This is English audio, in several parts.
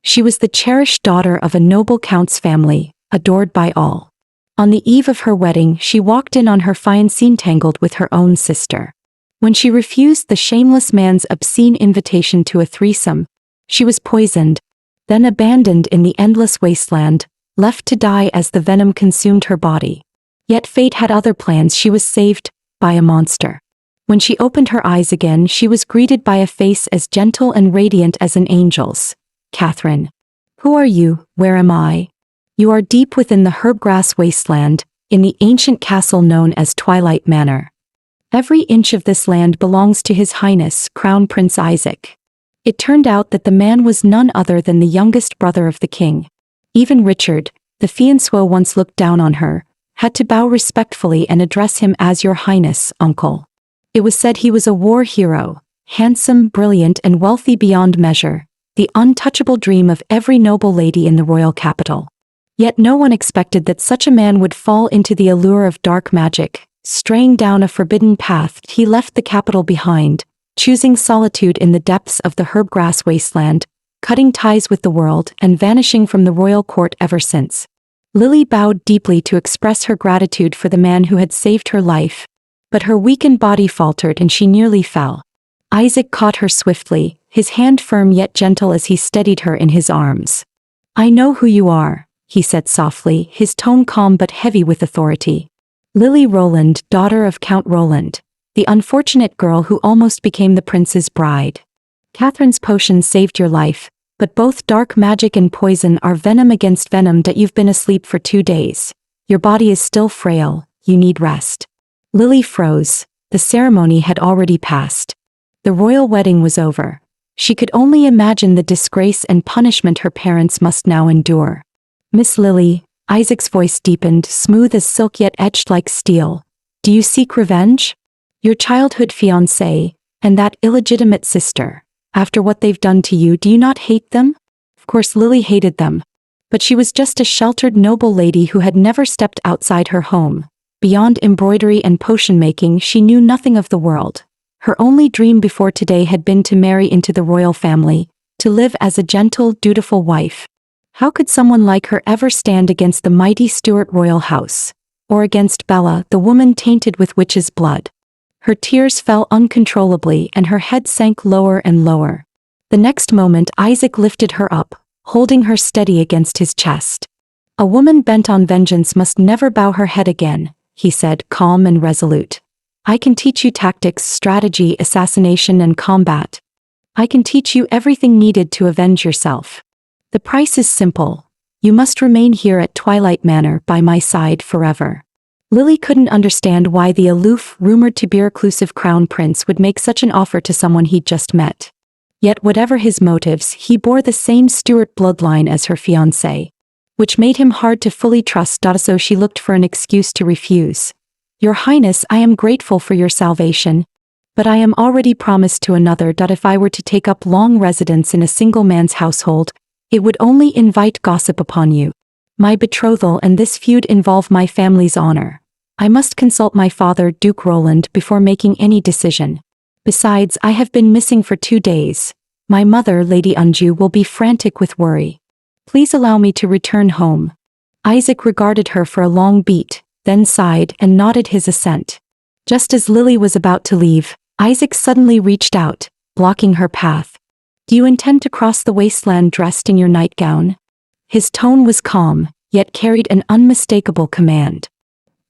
She was the cherished daughter of a noble count's family, adored by all. On the eve of her wedding, she walked in on her fiancé tangled with her own sister. When she refused the shameless man's obscene invitation to a threesome, she was poisoned, then abandoned in the endless wasteland, left to die as the venom consumed her body. Yet fate had other plans. She was saved by a monster. When she opened her eyes again, she was greeted by a face as gentle and radiant as an angel's. Catherine. Who are you? Where am I? You are deep within the herbgrass wasteland, in the ancient castle known as Twilight Manor. Every inch of this land belongs to His Highness, Crown Prince Isaac. It turned out that the man was none other than the youngest brother of the king. Even Richard, the fiancé, once looked down on her, had to bow respectfully and address him as Your Highness, Uncle. It was said he was a war hero, handsome, brilliant, and wealthy beyond measure, the untouchable dream of every noble lady in the royal capital. Yet no one expected that such a man would fall into the allure of dark magic. Straying down a forbidden path, he left the capital behind, choosing solitude in the depths of the herbgrass wasteland, cutting ties with the world and vanishing from the royal court ever since. Lily bowed deeply to express her gratitude for the man who had saved her life, but her weakened body faltered and she nearly fell. Isaac caught her swiftly, his hand firm yet gentle as he steadied her in his arms. I know who you are, he said softly, his tone calm but heavy with authority. Lily Roland, daughter of Count Roland, the unfortunate girl who almost became the prince's bride. Catherine's potion saved your life, but both dark magic and poison are venom against venom. That you've been asleep for 2 days. Your body is still frail, you need rest. Lily froze. The ceremony had already passed. The royal wedding was over. She could only imagine the disgrace and punishment her parents must now endure. Miss Lily, Isaac's voice deepened, smooth as silk yet etched like steel. Do you seek revenge? Your childhood fiancé, and that illegitimate sister. After what they've done to you, do you not hate them? Of course Lily hated them. But she was just a sheltered noble lady who had never stepped outside her home. Beyond embroidery and potion making, she knew nothing of the world. Her only dream before today had been to marry into the royal family, to live as a gentle, dutiful wife. How could someone like her ever stand against the mighty Stuart royal house? Or against Bella, the woman tainted with witch's blood? Her tears fell uncontrollably and her head sank lower and lower. The next moment Isaac lifted her up, holding her steady against his chest. A woman bent on vengeance must never bow her head again, he said, calm and resolute. I can teach you tactics, strategy, assassination, and combat. I can teach you everything needed to avenge yourself. The price is simple. You must remain here at Twilight Manor by my side forever. Lily couldn't understand why the aloof, rumored to be reclusive crown prince would make such an offer to someone he'd just met. Yet whatever his motives, he bore the same Stuart bloodline as her fiancé, which made him hard to fully trust. So she looked for an excuse to refuse. Your Highness, I am grateful for your salvation, but I am already promised to another. If I were to take up long residence in a single man's household, it would only invite gossip upon you. My betrothal and this feud involve my family's honor. I must consult my father, Duke Roland, before making any decision. Besides, I have been missing for 2 days. My mother, Lady Unju, will be frantic with worry. Please allow me to return home. Isaac regarded her for a long beat, then sighed and nodded his assent. Just as Lily was about to leave, Isaac suddenly reached out, blocking her path. Do you intend to cross the wasteland dressed in your nightgown? His tone was calm, yet carried an unmistakable command.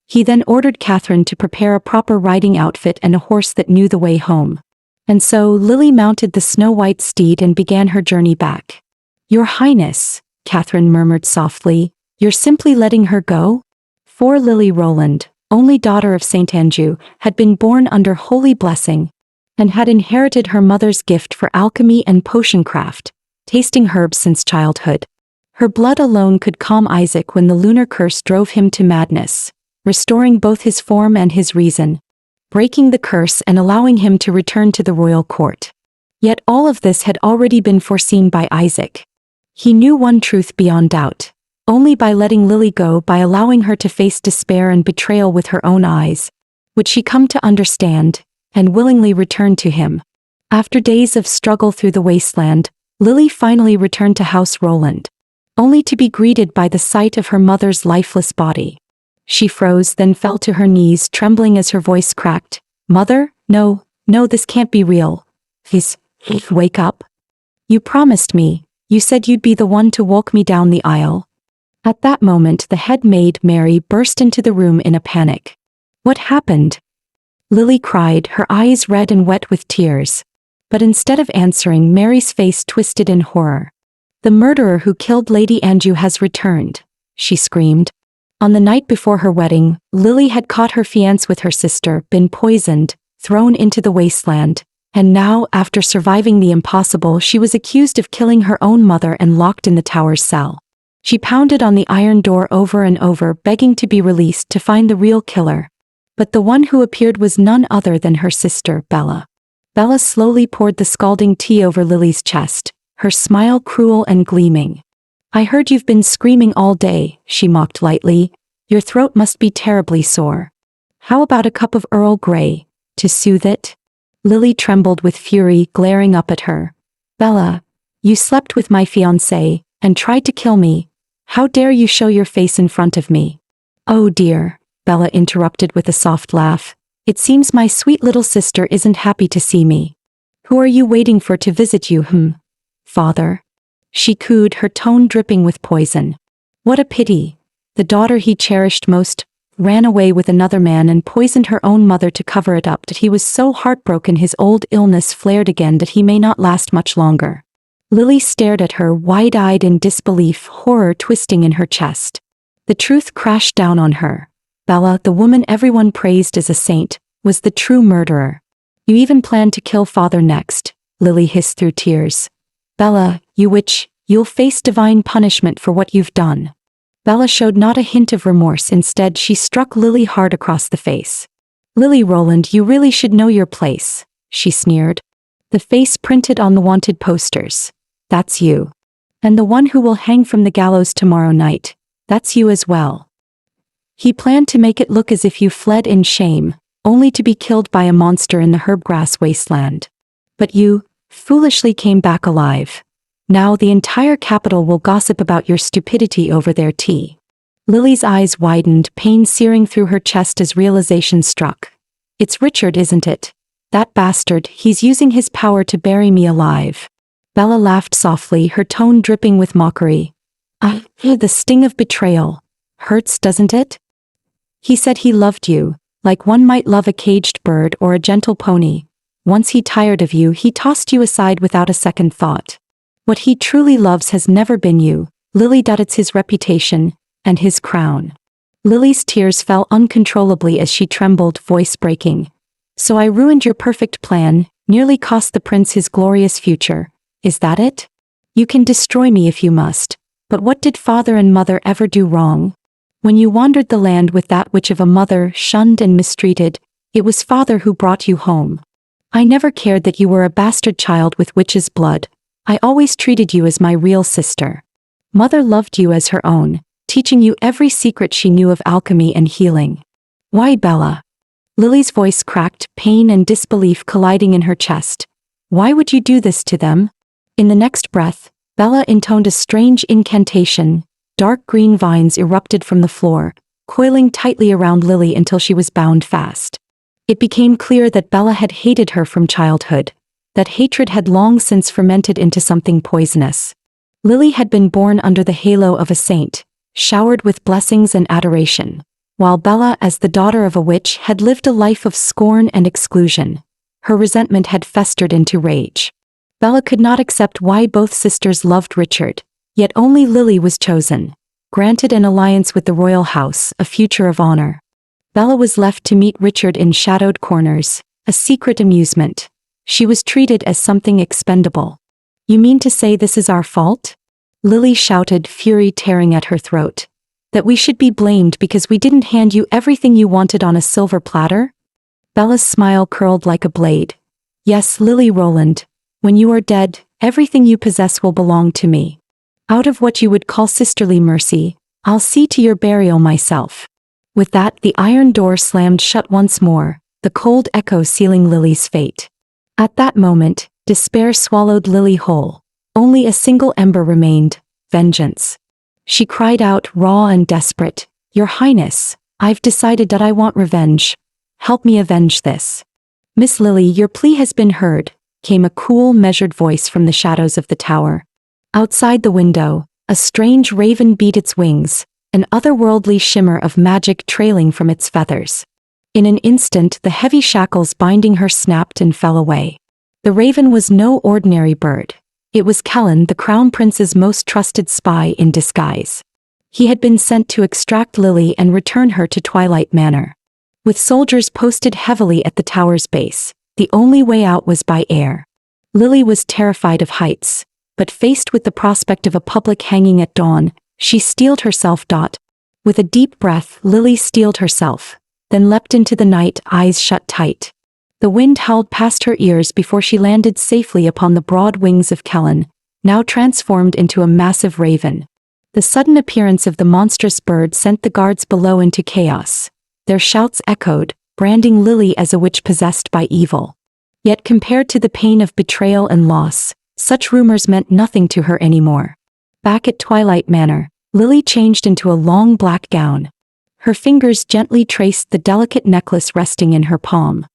He then ordered Catherine to prepare a proper riding outfit and a horse that knew the way home. And so Lily mounted the snow-white steed and began her journey back. Your Highness, Catherine murmured softly, you're simply letting her go? For Lily Roland, only daughter of Saint Anjou, had been born under holy blessing, and had inherited her mother's gift for alchemy and potion craft, tasting herbs since childhood. Her blood alone could calm Isaac when the lunar curse drove him to madness, restoring both his form and his reason, breaking the curse and allowing him to return to the royal court. Yet all of this had already been foreseen by Isaac. He knew one truth beyond doubt. Only by letting Lily go, by allowing her to face despair and betrayal with her own eyes, would she come to understand, and willingly return to him. After days of struggle through the wasteland, Lily finally returned to House Roland, only to be greeted by the sight of her mother's lifeless body. She froze, then fell to her knees, trembling as her voice cracked. "Mother, no, no, this can't be real. Please, wake up. You promised me, you said you'd be the one to walk me down the aisle." At that moment the head maid, Mary, burst into the room in a panic. "What happened?" Lily cried, her eyes red and wet with tears. But instead of answering, Mary's face twisted in horror. "The murderer who killed Lady Anjou has returned," she screamed. On the night before her wedding, Lily had caught her fiancé with her sister, been poisoned, thrown into the wasteland, and now, after surviving the impossible, she was accused of killing her own mother and locked in the tower's cell. She pounded on the iron door over and over, begging to be released to find the real killer. But the one who appeared was none other than her sister, Bella. Bella slowly poured the scalding tea over Lily's chest, her smile cruel and gleaming. "I heard you've been screaming all day," she mocked lightly. "Your throat must be terribly sore. How about a cup of Earl Grey, to soothe it?" Lily trembled with fury, glaring up at her. "Bella, you slept with my fiancé, and tried to kill me. How dare you show your face in front of me?" "Oh dear," Bella interrupted with a soft laugh. "It seems my sweet little sister isn't happy to see me. Who are you waiting for to visit you, Father?" She cooed, her tone dripping with poison. What a pity. The daughter he cherished most ran away with another man and poisoned her own mother to cover it up. That he was so heartbroken his old illness flared again, that he may not last much longer. Lily stared at her, wide-eyed in disbelief, horror twisting in her chest. The truth crashed down on her. Bella, the woman everyone praised as a saint, was the true murderer. "You even planned to kill father next," Lily hissed through tears. "Bella, you witch, you'll face divine punishment for what you've done." Bella showed not a hint of remorse. Instead, she struck Lily hard across the face. "Lily Roland, you really should know your place," she sneered. "The face printed on the wanted posters. That's you. And the one who will hang from the gallows tomorrow night. That's you as well. He planned to make it look as if you fled in shame, only to be killed by a monster in the herbgrass wasteland. But you, foolishly came back alive. Now the entire capital will gossip about your stupidity over their tea." Lily's eyes widened, pain searing through her chest as realization struck. "It's Richard, isn't it? That bastard, he's using his power to bury me alive." Bella laughed softly, her tone dripping with mockery. The sting of betrayal. Hurts, doesn't it? He said he loved you, like one might love a caged bird or a gentle pony. Once he tired of you, he tossed you aside without a second thought. What he truly loves has never been you, Lily. It's his reputation, and his crown. Lily's tears fell uncontrollably as she trembled, voice breaking. "So I ruined your perfect plan, nearly cost the prince his glorious future. Is that it? You can destroy me if you must, but what did father and mother ever do wrong? When you wandered the land with that witch of a mother, shunned and mistreated, it was father who brought you home. I never cared that you were a bastard child with witch's blood. I always treated you as my real sister. Mother loved you as her own, teaching you every secret she knew of alchemy and healing." "Why, Bella?" Lily's voice cracked, pain and disbelief colliding in her chest. "Why would you do this to them?" In the next breath, Bella intoned a strange incantation. Dark green vines erupted from the floor, coiling tightly around Lily until she was bound fast. It became clear that Bella had hated her from childhood. That hatred had long since fermented into something poisonous. Lily had been born under the halo of a saint, showered with blessings and adoration, while Bella, as the daughter of a witch, had lived a life of scorn and exclusion. Her resentment had festered into rage. Bella could not accept why both sisters loved Richard, yet only Lily was chosen, granted an alliance with the royal house, a future of honor. Bella was left to meet Richard in shadowed corners, a secret amusement. She was treated as something expendable. "You mean to say this is our fault?" Lily shouted, fury tearing at her throat. "That we should be blamed because we didn't hand you everything you wanted on a silver platter?" Bella's smile curled like a blade. "Yes, Lily Roland. When you are dead, everything you possess will belong to me. Out of what you would call sisterly mercy, I'll see to your burial myself." With that, the iron door slammed shut once more, the cold echo sealing Lily's fate. At that moment, despair swallowed Lily whole. Only a single ember remained: vengeance. She cried out, raw and desperate, "Your Highness, I've decided that I want revenge. Help me avenge this." "Miss Lily, your plea has been heard," came a cool, measured voice from the shadows of the tower. Outside the window, a strange raven beat its wings, an otherworldly shimmer of magic trailing from its feathers. In an instant, the heavy shackles binding her snapped and fell away. The raven was no ordinary bird. It was Kellen, the Crown Prince's most trusted spy in disguise. He had been sent to extract Lily and return her to Twilight Manor. With soldiers posted heavily at the tower's base, the only way out was by air. Lily was terrified of heights, but faced with the prospect of a public hanging at dawn, she steeled herself. With a deep breath, Lily steeled herself, then leapt into the night, eyes shut tight. The wind howled past her ears before she landed safely upon the broad wings of Kellen, now transformed into a massive raven. The sudden appearance of the monstrous bird sent the guards below into chaos. Their shouts echoed, branding Lily as a witch possessed by evil. Yet compared to the pain of betrayal and loss, such rumors meant nothing to her anymore. Back at Twilight Manor, Lily changed into a long black gown. Her fingers gently traced the delicate necklace resting in her palm.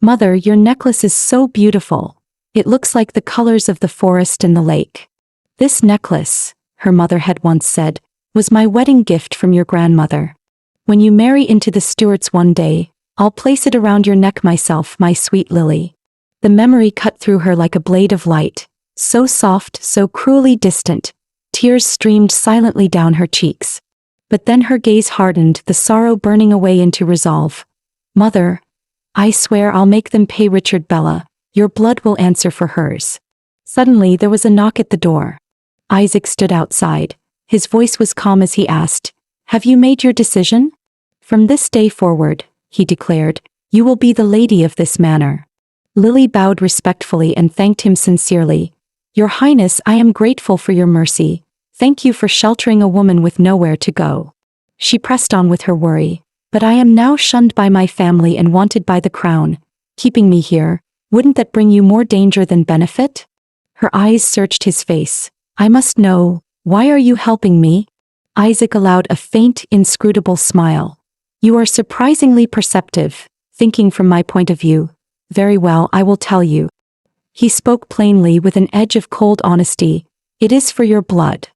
"Mother, your necklace is so beautiful. It looks like the colors of the forest and the lake." "This necklace," her mother had once said, "was my wedding gift from your grandmother. When you marry into the Stuarts one day, I'll place it around your neck myself, my sweet Lily." The memory cut through her like a blade of light, so soft, so cruelly distant. Tears streamed silently down her cheeks. But then her gaze hardened, the sorrow burning away into resolve. "Mother, I swear I'll make them pay Richard Bella. Your blood will answer for hers." Suddenly there was a knock at the door. Isaac stood outside. His voice was calm as he asked, "Have you made your decision?" "From this day forward," he declared, "you will be the lady of this manor." Lily bowed respectfully and thanked him sincerely. "Your Highness, I am grateful for your mercy. Thank you for sheltering a woman with nowhere to go." She pressed on with her worry. "But I am now shunned by my family and wanted by the crown. Keeping me here, wouldn't that bring you more danger than benefit?" Her eyes searched his face. "I must know, why are you helping me?" Isaac allowed a faint, inscrutable smile. "You are surprisingly perceptive, thinking from my point of view. Very well, I will tell you." He spoke plainly with an edge of cold honesty. "It is for your blood.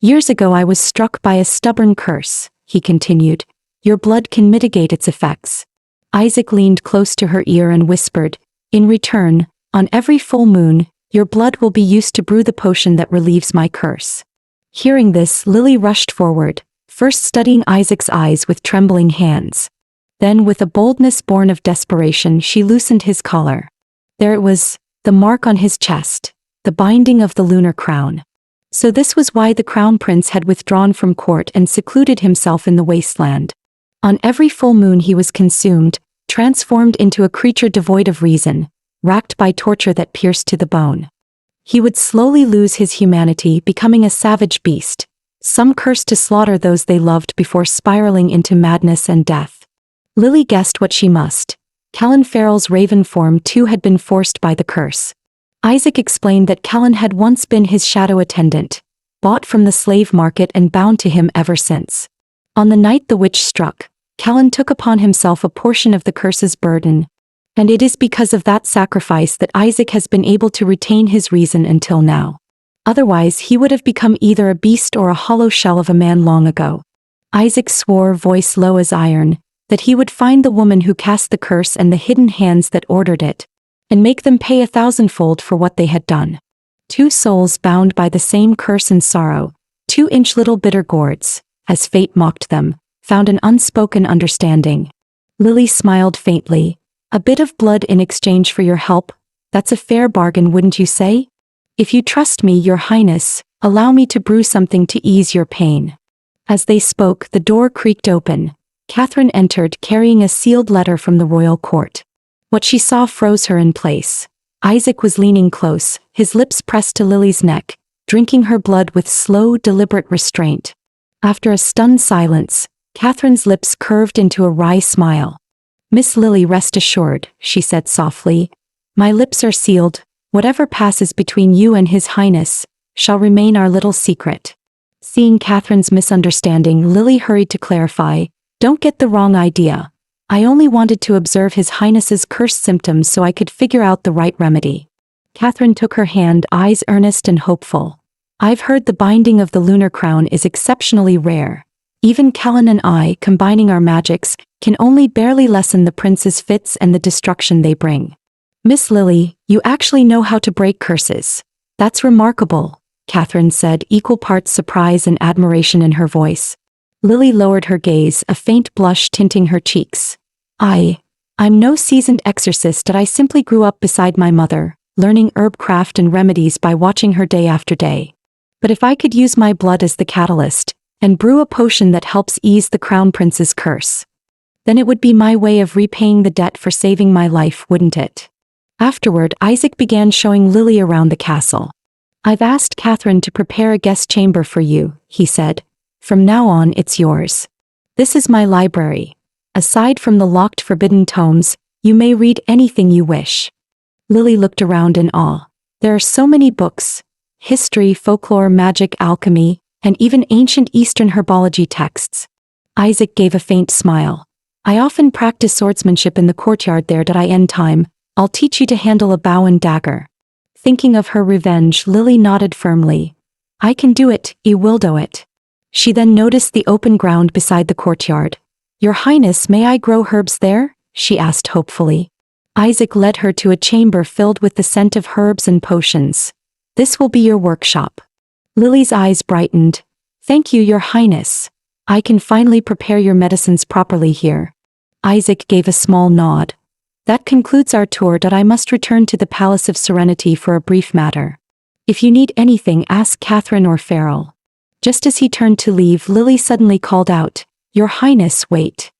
Years ago I was struck by a stubborn curse," he continued. "Your blood can mitigate its effects." Isaac leaned close to her ear and whispered, "In return, on every full moon, your blood will be used to brew the potion that relieves my curse." Hearing this, Lily rushed forward, first studying Isaac's eyes with trembling hands. Then, with a boldness born of desperation, she loosened his collar. There it was, the mark on his chest, the binding of the lunar crown. So this was why the Crown Prince had withdrawn from court and secluded himself in the wasteland. On every full moon he was consumed, transformed into a creature devoid of reason, racked by torture that pierced to the bone. He would slowly lose his humanity, becoming a savage beast, some cursed to slaughter those they loved before spiraling into madness and death. Lily guessed what she must. Kellen Farrell's raven form too had been forced by the curse. Isaac explained that Kellen had once been his shadow attendant, bought from the slave market and bound to him ever since. On the night the witch struck, Kellen took upon himself a portion of the curse's burden, and it is because of that sacrifice that Isaac has been able to retain his reason until now. Otherwise he would have become either a beast or a hollow shell of a man long ago. Isaac swore, voice low as iron, that he would find the woman who cast the curse and the hidden hands that ordered it, and make them pay 1,000-fold for what they had done. Two souls bound by the same curse and sorrow, 2-inch little bitter gourds, as fate mocked them, found an unspoken understanding. Lily smiled faintly. "A bit of blood in exchange for your help, that's a fair bargain, wouldn't you say? If you trust me, your Highness, allow me to brew something to ease your pain." As they spoke, the door creaked open. Catherine entered, carrying a sealed letter from the royal court. What she saw froze her in place. Isaac was leaning close, his lips pressed to Lily's neck, drinking her blood with slow, deliberate restraint. After a stunned silence, Catherine's lips curved into a wry smile. "Miss Lily, rest assured," she said softly. "My lips are sealed. Whatever passes between you and His Highness, shall remain our little secret. Seeing Catherine's misunderstanding, Lily hurried to clarify, don't get the wrong idea. I only wanted to observe His Highness's cursed symptoms so I could figure out the right remedy. Catherine took her hand, eyes earnest and hopeful. I've heard the binding of the lunar crown is exceptionally rare. Even Callan and I, combining our magics, can only barely lessen the prince's fits and the destruction they bring. Miss Lily, you actually know how to break curses. That's remarkable, Catherine said, equal parts surprise and admiration in her voice. Lily lowered her gaze, a faint blush tinting her cheeks. I'm no seasoned exorcist, but I simply grew up beside my mother, learning herb craft and remedies by watching her day after day. But if I could use my blood as the catalyst, and brew a potion that helps ease the crown prince's curse, then it would be my way of repaying the debt for saving my life, wouldn't it? Afterward, Isaac began showing Lily around the castle. I've asked Catherine to prepare a guest chamber for you, he said. From now on, it's yours. This is my library. Aside from the locked forbidden tomes, you may read anything you wish. Lily looked around in awe. There are so many books. History, folklore, magic, alchemy, and even ancient Eastern herbology texts. Isaac gave a faint smile. I often practice swordsmanship in the courtyard there. Did I end time? I'll teach you to handle a bow and dagger. Thinking of her revenge, Lily nodded firmly. I can do it, I will do it. She then noticed the open ground beside the courtyard. Your Highness, may I grow herbs there? She asked hopefully. Isaac led her to a chamber filled with the scent of herbs and potions. This will be your workshop. Lily's eyes brightened. Thank you, Your Highness. I can finally prepare your medicines properly here. Isaac gave a small nod. That concludes our tour. I must return to the Palace of Serenity for a brief matter. If you need anything, ask Catherine or Farrell. Just as he turned to leave, Lily suddenly called out, Your Highness, wait.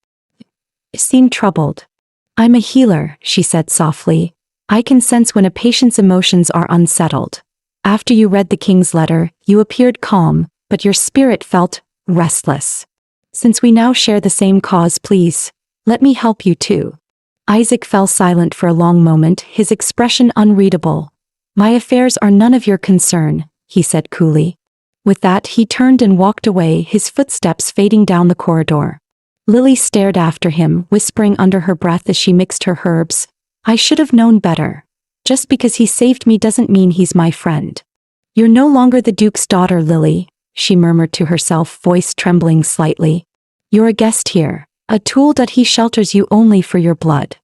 She seemed troubled. I'm a healer, she said softly. I can sense when a patient's emotions are unsettled. After you read the king's letter, you appeared calm, but your spirit felt restless. Since we now share the same cause, please, let me help you too. Isaac fell silent for a long moment, his expression unreadable. My affairs are none of your concern, he said coolly. With that, he turned and walked away, his footsteps fading down the corridor. Lily stared after him, whispering under her breath as she mixed her herbs, I should have known better. Just because he saved me doesn't mean he's my friend. You're no longer the Duke's daughter, Lily, she murmured to herself, voice trembling slightly. You're a guest here, a tool that he shelters you only for your blood.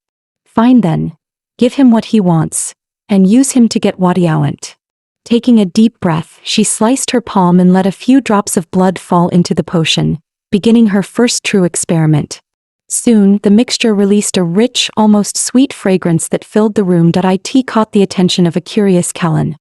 Fine then. Give him what he wants, and use him to get what he want. Taking a deep breath, she sliced her palm and let a few drops of blood fall into the potion, beginning her first true experiment. Soon, the mixture released a rich, almost sweet fragrance that filled the room. It caught the attention of a curious Callan.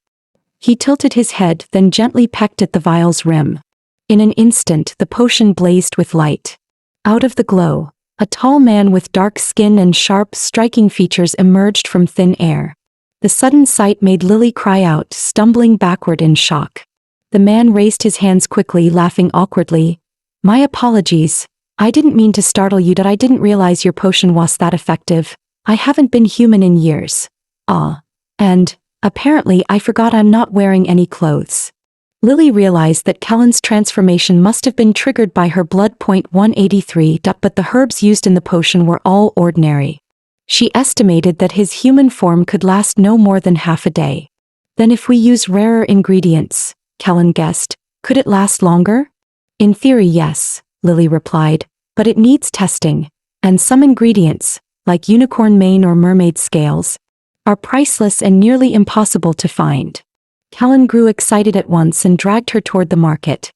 He tilted his head, then gently pecked at the vial's rim. In an instant, the potion blazed with light. Out of the glow, a tall man with dark skin and sharp, striking features emerged from thin air. The sudden sight made Lily cry out, stumbling backward in shock. The man raised his hands quickly, laughing awkwardly. My apologies. I didn't mean to startle you. I didn't realize your potion was that effective. I haven't been human in years. And, apparently I forgot I'm not wearing any clothes. Lily realized that Callan's transformation must have been triggered by her blood. 183. But the herbs used in the potion were all ordinary. She estimated that his human form could last no more than half a day. Then if we use rarer ingredients, Callan guessed, could it last longer? In theory, yes, Lily replied, but it needs testing, and some ingredients, like unicorn mane or mermaid scales, are priceless and nearly impossible to find. Callan grew excited at once and dragged her toward the market.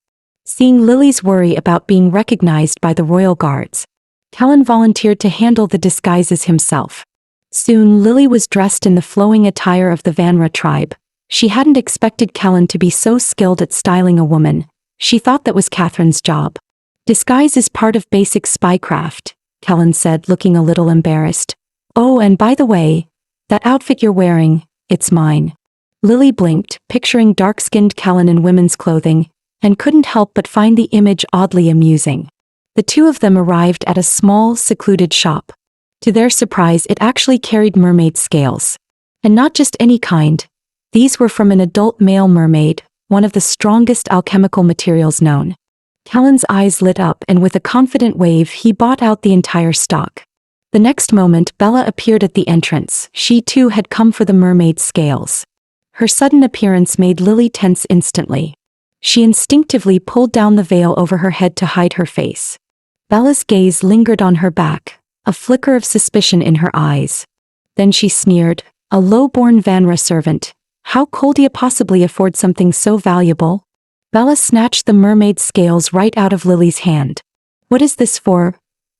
Seeing Lily's worry about being recognized by the royal guards, Callan volunteered to handle the disguises himself. Soon Lily was dressed in the flowing attire of the Manhwa tribe. She hadn't expected Callan to be so skilled at styling a woman. She thought that was Catherine's job. Disguise is part of basic spycraft, Callan said, looking a little embarrassed. Oh, and by the way, that outfit you're wearing, it's mine. Lily blinked, picturing dark-skinned Callan in women's clothing, and couldn't help but find the image oddly amusing. The two of them arrived at a small, secluded shop. To their surprise, it actually carried mermaid scales. And not just any kind. These were from an adult male mermaid, one of the strongest alchemical materials known. Callan's eyes lit up, and with a confident wave he bought out the entire stock. The next moment Bella appeared at the entrance. She too had come for the mermaid's scales. Her sudden appearance made Lily tense instantly. She instinctively pulled down the veil over her head to hide her face. Bella's gaze lingered on her back, a flicker of suspicion in her eyes. Then she sneered, "A low-born Vanra servant. How could you possibly afford something so valuable?" Bella snatched the mermaid's scales right out of Lily's hand. "What is this for?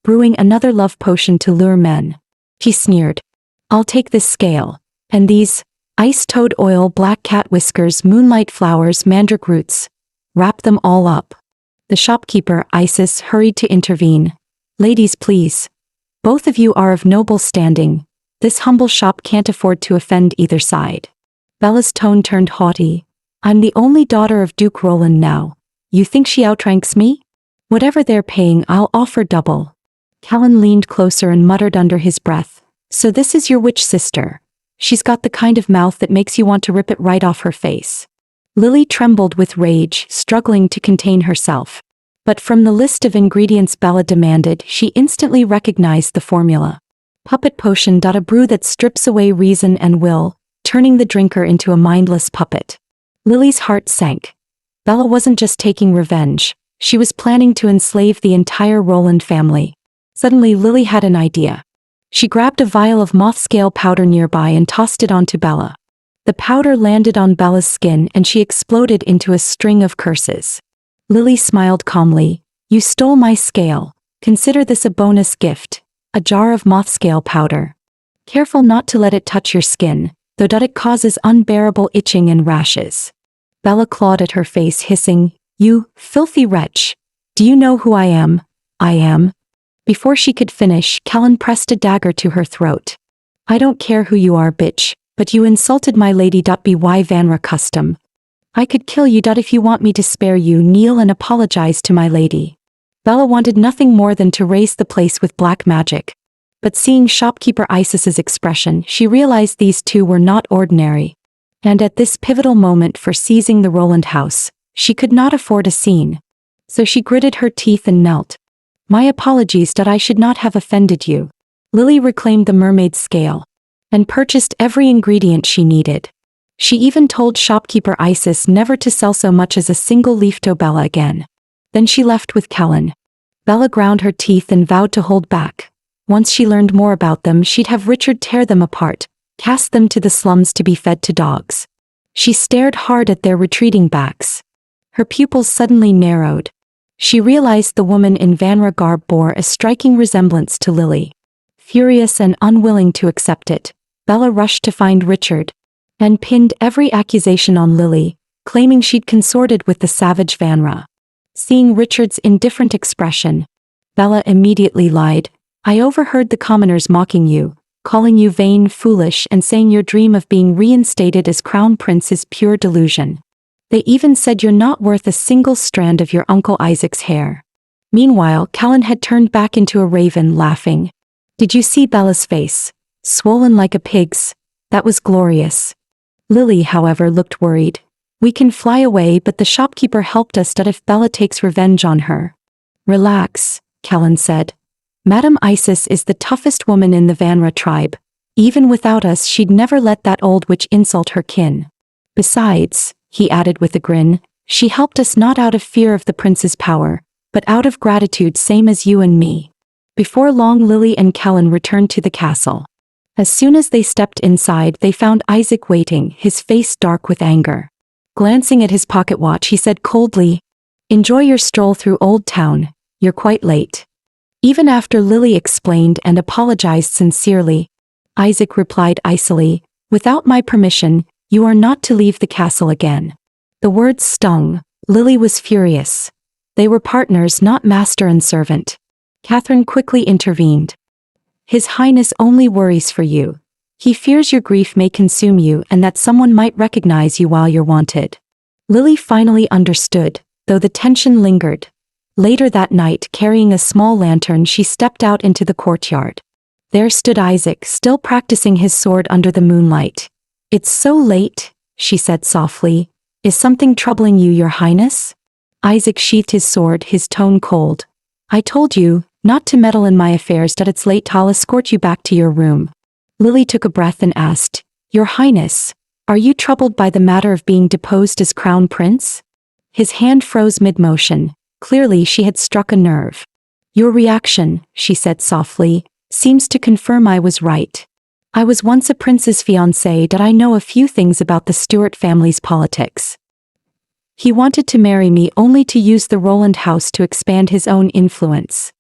Brewing another love potion to lure men?" She sneered. "I'll take this scale. And these? Ice toad oil, black cat whiskers, moonlight flowers, mandrake roots. Wrap them all up." The shopkeeper, Isis, hurried to intervene. "Ladies, please. Both of you are of noble standing. This humble shop can't afford to offend either side." Bella's tone turned haughty. "I'm the only daughter of Duke Roland now. You think she outranks me? Whatever they're paying, I'll offer double." Callan leaned closer and muttered under his breath, "So this is your witch sister. She's got the kind of mouth that makes you want to rip it right off her face." Lily trembled with rage, struggling to contain herself. But from the list of ingredients Bella demanded, she instantly recognized the formula. Puppet potion. A brew that strips away reason and will, turning the drinker into a mindless puppet. Lily's heart sank. Bella wasn't just taking revenge. She was planning to enslave the entire Roland family. Suddenly Lily had an idea. She grabbed a vial of moth-scale powder nearby and tossed it onto Bella. The powder landed on Bella's skin and she exploded into a string of curses. Lily smiled calmly. "You stole my scale. Consider this a bonus gift. A jar of moth-scale powder. Careful not to let it touch your skin, though it causes unbearable itching and rashes." Bella clawed at her face, hissing, "You filthy wretch. Do you know who I am?" "I am." Before she could finish, Callan pressed a dagger to her throat. "I don't care who you are, bitch, but you insulted my lady. By Vanra custom. I could kill you. If you want me to spare you, kneel and apologize to my lady." Bella wanted nothing more than to raise the place with black magic. But seeing shopkeeper Isis's expression, she realized these two were not ordinary. And at this pivotal moment for seizing the Roland house, she could not afford a scene. So she gritted her teeth and knelt. "My apologies. I should not have offended you." Lily reclaimed the mermaid's scale and purchased every ingredient she needed. She even told shopkeeper Isis never to sell so much as a single leaf to Bella again. Then she left with Callan. Bella ground her teeth and vowed to hold back. Once she learned more about them, she'd have Richard tear them apart, cast them to the slums to be fed to dogs. She stared hard at their retreating backs. Her pupils suddenly narrowed. She realized the woman in Vanra garb bore a striking resemblance to Lily. Furious and unwilling to accept it, Bella rushed to find Richard and pinned every accusation on Lily, claiming she'd consorted with the savage Vanra. Seeing Richard's indifferent expression, Bella immediately lied. "I overheard the commoners mocking you, calling you vain, foolish, and saying your dream of being reinstated as crown prince is pure delusion. They even said you're not worth a single strand of your Uncle Isaac's hair." Meanwhile, Callan had turned back into a raven, laughing. "Did you see Bella's face? Swollen like a pig's. That was glorious." Lily, however, looked worried. "We can fly away, but the shopkeeper helped us. If Bella takes revenge on her." "Relax," Callan said. "Madame Isis is the toughest woman in the Vanra tribe. Even without us, she'd never let that old witch insult her kin. Besides," he added with a grin, "she helped us not out of fear of the prince's power, but out of gratitude, same as you and me." Before long, Lily and Callan returned to the castle. As soon as they stepped inside, they found Isaac waiting, his face dark with anger. Glancing at his pocket watch, he said coldly, "Enjoy your stroll through Old Town. You're quite late." Even after Lily explained and apologized sincerely, Isaac replied icily, "Without my permission, you are not to leave the castle again." The words stung. Lily was furious. They were partners, not master and servant. Catherine quickly intervened. "His Highness only worries for you. He fears your grief may consume you and that someone might recognize you while you're wanted." Lily finally understood, though the tension lingered. Later that night, carrying a small lantern, she stepped out into the courtyard. There stood Isaac, still practicing his sword under the moonlight. "It's so late," she said softly. Is something troubling you, Your Highness? Isaac sheathed his sword, his tone cold. I told you not to meddle in my affairs. It's late. I'll escort you back to your room. Lily took a breath and asked, Your Highness, are you troubled by the matter of being deposed as crown prince? His hand froze mid-motion. Clearly she had struck a nerve. Your reaction, she said softly, seems to confirm I was right. I was once a prince's fiancé. I know a few things about the Stuart family's politics. He wanted to marry me only to use the Roland house to expand his own influence.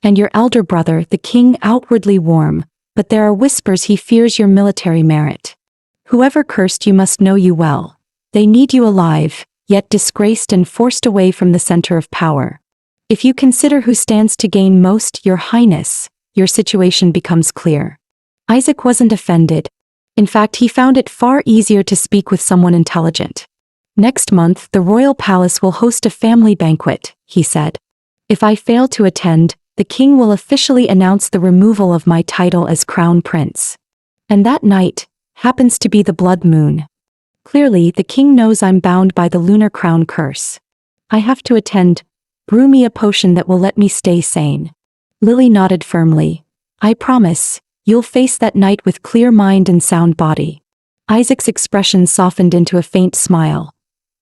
And your elder brother, the king, outwardly warm, but there are whispers he fears your military merit. Whoever cursed you must know you well. They need you alive, yet disgraced and forced away from the center of power. If you consider who stands to gain most, Your Highness, your situation becomes clear. Isaac wasn't offended. In fact, he found it far easier to speak with someone intelligent. Next month, the royal palace will host a family banquet, he said. If I fail to attend, the king will officially announce the removal of my title as crown prince. And that night happens to be the blood moon. Clearly, the king knows I'm bound by the lunar crown curse. I have to attend. Brew me a potion that will let me stay sane. Lily nodded firmly. I promise, you'll face that night with clear mind and sound body. Isaac's expression softened into a faint smile.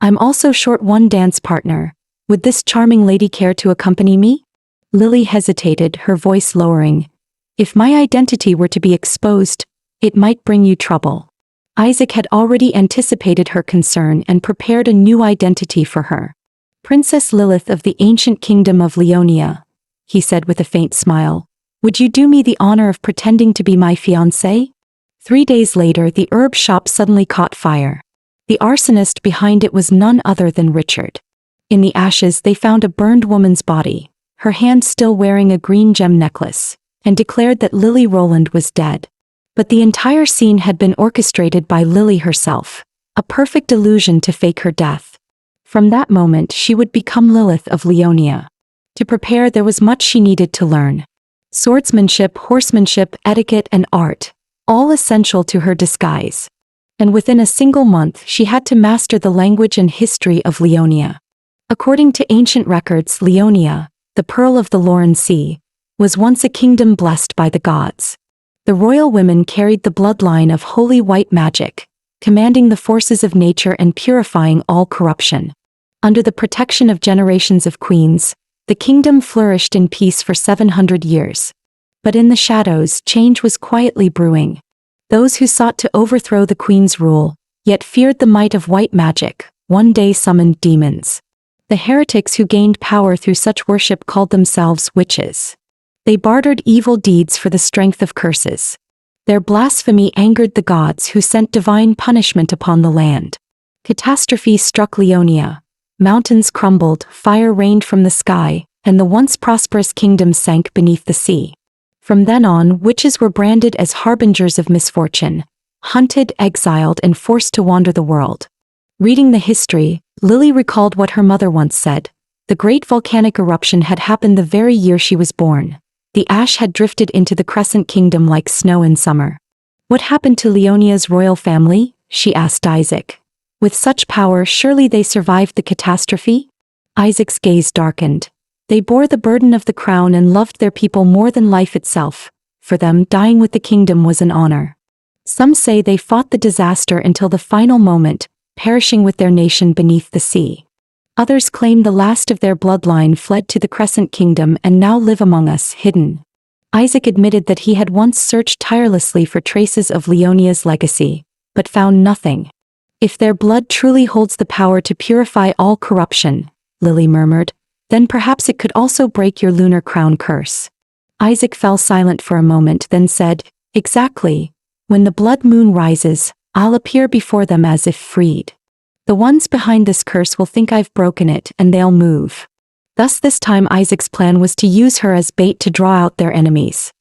I'm also short one dance partner. Would this charming lady care to accompany me? Lily hesitated, her voice lowering. If my identity were to be exposed, it might bring you trouble. Isaac had already anticipated her concern and prepared a new identity for her. Princess Lilith of the ancient kingdom of Leonia, he said with a faint smile. Would you do me the honor of pretending to be my fiancé? 3 days later, the herb shop suddenly caught fire. The arsonist behind it was none other than Richard. In the ashes they found a burned woman's body, her hand still wearing a green gem necklace, and declared that Lily Rowland was dead. But the entire scene had been orchestrated by Lily herself, a perfect illusion to fake her death. From that moment she would become Lilith of Leonia. To prepare, there was much she needed to learn. Swordsmanship, horsemanship, etiquette, and art, all essential to her disguise. And within a single month she had to master the language and history of Leonia. According to ancient records, Leonia, the pearl of the Lauren Sea, was once a kingdom blessed by the gods. The royal women carried the bloodline of holy white magic, commanding the forces of nature and purifying all corruption. Under the protection of generations of queens, the kingdom flourished in peace for 700 years. But in the shadows, change was quietly brewing. Those who sought to overthrow the queen's rule, yet feared the might of white magic, one day summoned demons. The heretics who gained power through such worship called themselves witches. They bartered evil deeds for the strength of curses. Their blasphemy angered the gods, who sent divine punishment upon the land. Catastrophe struck Leonia. Mountains crumbled, fire rained from the sky, and the once prosperous kingdom sank beneath the sea. From then on, witches were branded as harbingers of misfortune, hunted, exiled, and forced to wander the world. Reading the history, Lily recalled what her mother once said. The great volcanic eruption had happened the very year she was born. The ash had drifted into the Crescent Kingdom like snow in summer. What happened to Leonia's royal family? She asked Isaac. With such power, surely they survived the catastrophe? Isaac's gaze darkened. They bore the burden of the crown and loved their people more than life itself. For them, dying with the kingdom was an honor. Some say they fought the disaster until the final moment, perishing with their nation beneath the sea. Others claim the last of their bloodline fled to the Crescent Kingdom and now live among us, hidden. Isaac admitted that he had once searched tirelessly for traces of Leonia's legacy, but found nothing. If their blood truly holds the power to purify all corruption, Lily murmured, then perhaps it could also break your lunar crown curse. Isaac fell silent for a moment, then said, Exactly. When the blood moon rises, I'll appear before them as if freed. The ones behind this curse will think I've broken it and they'll move. Thus this time Isaac's plan was to use her as bait to draw out their enemies.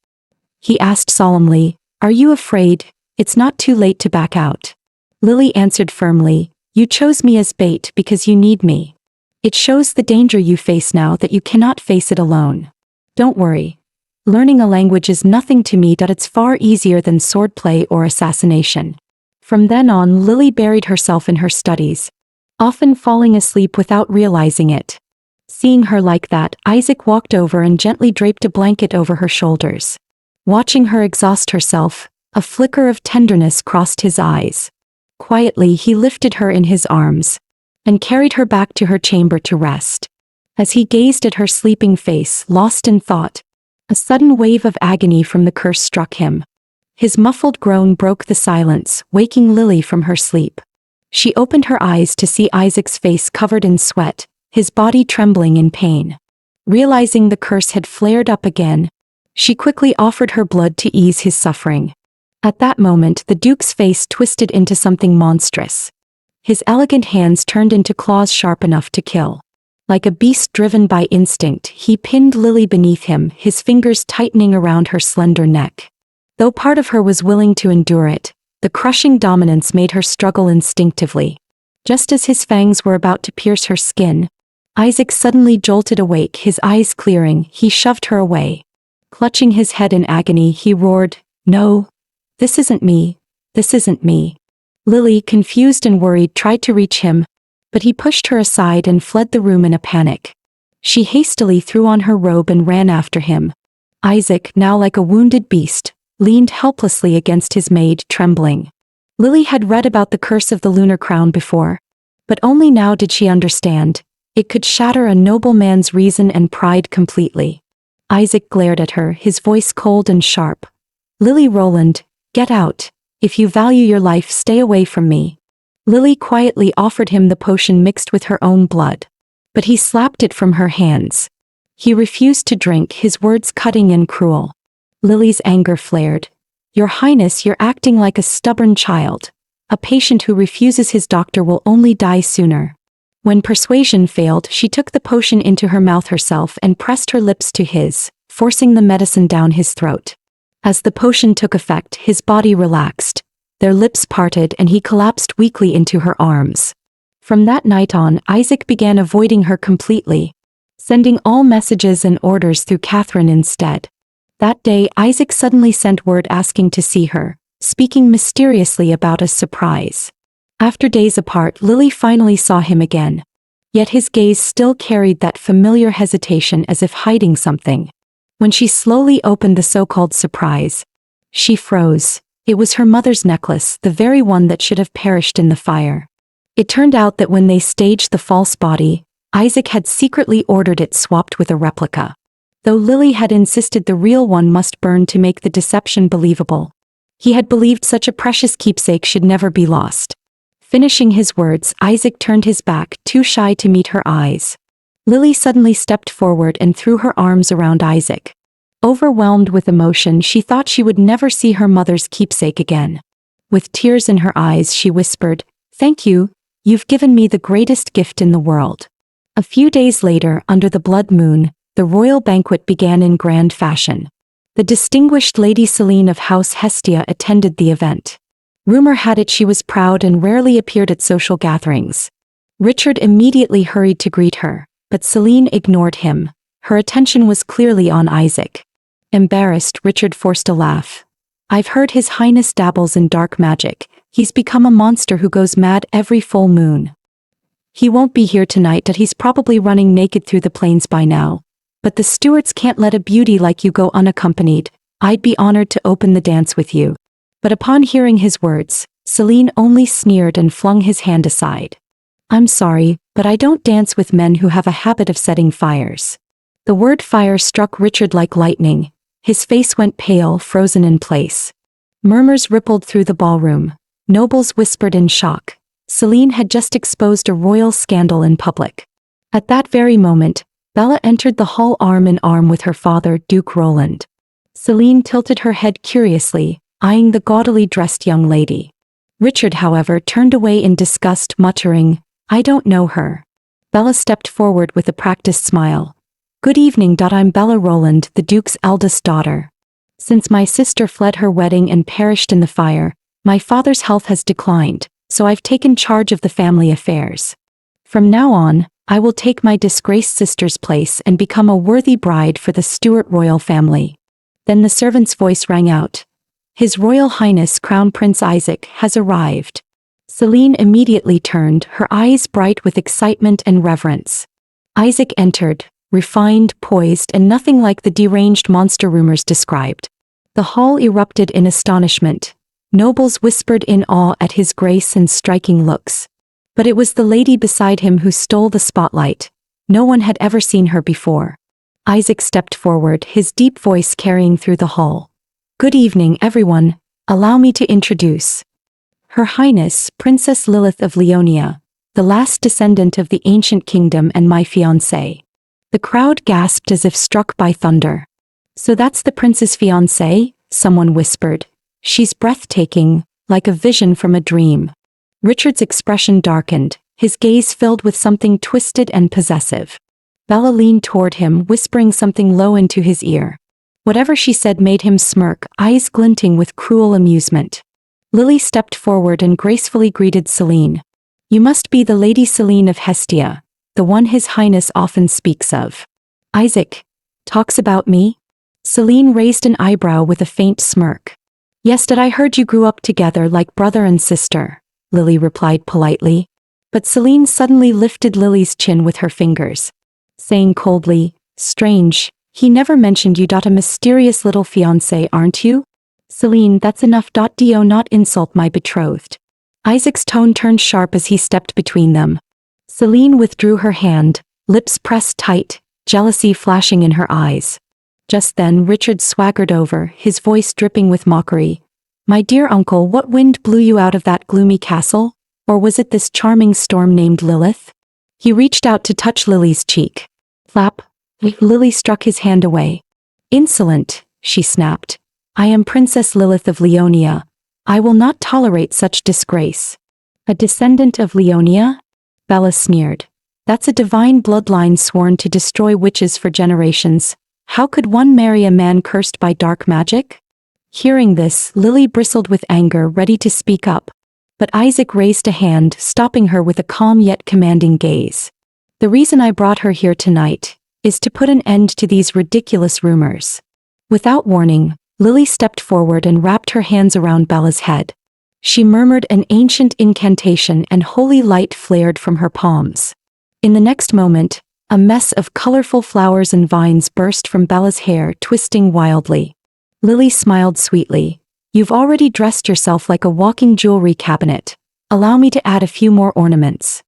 He asked solemnly, Are you afraid? It's not too late to back out. Lily answered firmly, You chose me as bait because you need me. It shows the danger you face now that you cannot face it alone. Don't worry. Learning a language is nothing to me. It's far easier than swordplay or assassination. From then on, Lily buried herself in her studies. often falling asleep without realizing it. Seeing her like that, Isaac walked over and gently draped a blanket over her shoulders. Watching her exhaust herself, a flicker of tenderness crossed his eyes. Quietly he lifted her in his arms and carried her back to her chamber to rest. As he gazed at her sleeping face, lost in thought, a sudden wave of agony from the curse struck him. His muffled groan broke the silence, waking Lily from her sleep. She opened her eyes to see Isaac's face covered in sweat, his body trembling in pain. Realizing the curse had flared up again, she quickly offered her blood to ease his suffering. At that moment the Duke's face twisted into something monstrous. His elegant hands turned into claws sharp enough to kill. Like a beast driven by instinct, he pinned Lily beneath him, his fingers tightening around her slender neck. Though part of her was willing to endure it, the crushing dominance made her struggle instinctively. Just as his fangs were about to pierce her skin, Isaac suddenly jolted awake, his eyes clearing. He shoved her away. Clutching his head in agony, he roared, "No! This isn't me! This isn't me!" Lily, confused and worried, tried to reach him, but he pushed her aside and fled the room in a panic. She hastily threw on her robe and ran after him. Isaac, now like a wounded beast, leaned helplessly against his maid, trembling. Lily had read about the curse of the lunar crown before, but only now did she understand. It could shatter a noble man's reason and pride completely. Isaac glared at her, his voice cold and sharp. "Lily Rowland, get out. If you value your life, stay away from me." Lily quietly offered him the potion mixed with her own blood. But he slapped it from her hands. He refused to drink, his words cutting and cruel. Lily's anger flared. "Your Highness, you're acting like a stubborn child. A patient who refuses his doctor will only die sooner." When persuasion failed, she took the potion into her mouth herself and pressed her lips to his, forcing the medicine down his throat. As the potion took effect, his body relaxed. Their lips parted and he collapsed weakly into her arms. From that night on, Isaac began avoiding her completely, sending all messages and orders through Catherine instead. That day, Isaac suddenly sent word asking to see her, speaking mysteriously about a surprise. After days apart, Lily finally saw him again. Yet his gaze still carried that familiar hesitation, as if hiding something. When she slowly opened the so-called surprise, she froze. It was her mother's necklace, the very one that should have perished in the fire. It turned out that when they staged the false body, Isaac had secretly ordered it swapped with a replica. Though Lily had insisted the real one must burn to make the deception believable. He had believed such a precious keepsake should never be lost. Finishing his words, Isaac turned his back, too shy to meet her eyes. Lily suddenly stepped forward and threw her arms around Isaac. Overwhelmed with emotion, she thought she would never see her mother's keepsake again. With tears in her eyes, she whispered, "Thank you, you've given me the greatest gift in the world." A few days later, under the blood moon, the royal banquet began in grand fashion. The distinguished Lady Celine of House Hestia attended the event. Rumor had it she was proud and rarely appeared at social gatherings. Richard immediately hurried to greet her, but Celine ignored him. Her attention was clearly on Isaac. Embarrassed, Richard forced a laugh. "I've heard His Highness dabbles in dark magic. He's become a monster who goes mad every full moon. He won't be here tonight, but he's probably running naked through the plains by now. But the stewards can't let a beauty like you go unaccompanied. I'd be honored to open the dance with you." But upon hearing his words, Celine only sneered and flung his hand aside. "I'm sorry, but I don't dance with men who have a habit of setting fires." The word fire struck Richard like lightning. His face went pale, frozen in place. Murmurs rippled through the ballroom. Nobles whispered in shock. Celine had just exposed a royal scandal in public. At that very moment, Bella entered the hall arm in arm with her father, Duke Roland. Celine tilted her head curiously, eyeing the gaudily dressed young lady. Richard, however, turned away in disgust, muttering, "I don't know her." Bella stepped forward with a practiced smile. "Good evening. I'm Bella Roland, the Duke's eldest daughter. Since my sister fled her wedding and perished in the fire, my father's health has declined, so I've taken charge of the family affairs. From now on, I will take my disgraced sister's place and become a worthy bride for the Stuart royal family." Then the servant's voice rang out. "His Royal Highness Crown Prince Isaac has arrived." Celine immediately turned, her eyes bright with excitement and reverence. Isaac entered, refined, poised, and nothing like the deranged monster rumors described. The hall erupted in astonishment. Nobles whispered in awe at his grace and striking looks. But it was the lady beside him who stole the spotlight. No one had ever seen her before. Isaac stepped forward, his deep voice carrying through the hall. "Good evening, everyone. Allow me to introduce Her Highness, Princess Lilith of Leonia, the last descendant of the ancient kingdom and my fiancé." The crowd gasped as if struck by thunder. "So that's the prince's fiancé?" someone whispered. "She's breathtaking, like a vision from a dream." Richard's expression darkened, his gaze filled with something twisted and possessive. Bella leaned toward him, whispering something low into his ear. Whatever she said made him smirk, eyes glinting with cruel amusement. Lily stepped forward and gracefully greeted Celine. "You must be the Lady Celine of Hestia, the one His Highness often speaks of." "Isaac talks about me?" Celine raised an eyebrow with a faint smirk. "Yes, that I heard you grew up together like brother and sister," Lily replied politely. But Celine suddenly lifted Lily's chin with her fingers, saying coldly, "Strange, he never mentioned you. A mysterious little fiancé, aren't you?" "Celine, that's enough. Do not insult my betrothed." Isaac's tone turned sharp as he stepped between them. Celine withdrew her hand, lips pressed tight, jealousy flashing in her eyes. Just then Richard swaggered over, his voice dripping with mockery. "My dear uncle, what wind blew you out of that gloomy castle? Or was it this charming storm named Lilith?" He reached out to touch Lily's cheek. Flap. Lily struck his hand away. "Insolent," she snapped. "I am Princess Lilith of Leonia. I will not tolerate such disgrace." "A descendant of Leonia?" Bella sneered. "That's a divine bloodline sworn to destroy witches for generations. How could one marry a man cursed by dark magic?" Hearing this, Lily bristled with anger, ready to speak up. But Isaac raised a hand, stopping her with a calm yet commanding gaze. "The reason I brought her here tonight is to put an end to these ridiculous rumors." Without warning, Lily stepped forward and wrapped her hands around Bella's head. She murmured an ancient incantation and holy light flared from her palms. In the next moment, a mess of colorful flowers and vines burst from Bella's hair, twisting wildly. Lily smiled sweetly. "You've already dressed yourself like a walking jewelry cabinet. Allow me to add a few more ornaments."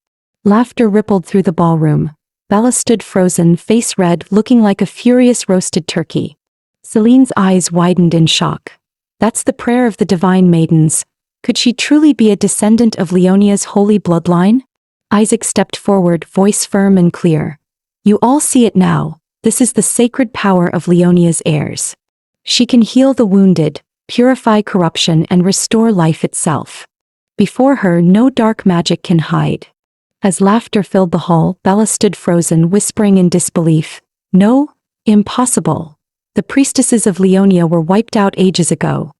Laughter rippled through the ballroom. Bella stood frozen, face red, looking like a furious roasted turkey. Celine's eyes widened in shock. That's the prayer of the divine maidens. Could she truly be a descendant of Leonia's holy bloodline? Isaac stepped forward, voice firm and clear. "You all see it now. This is the sacred power of Leonia's heirs. She can heal the wounded, purify corruption, and restore life itself. Before her, no dark magic can hide." As laughter filled the hall, Bella stood frozen, whispering in disbelief. "No, impossible. The priestesses of Leonia were wiped out ages ago."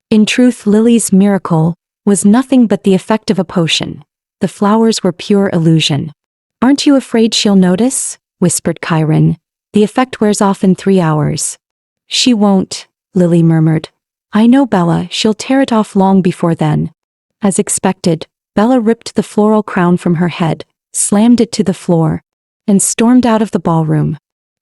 In truth, Lily's miracle was nothing but the effect of a potion. The flowers were pure illusion. "Aren't you afraid she'll notice?" whispered Chiron. "The effect wears off in 3 hours." "She won't," Lily murmured. "I know Bella, she'll tear it off long before then." As expected, Bella ripped the floral crown from her head, slammed it to the floor, and stormed out of the ballroom.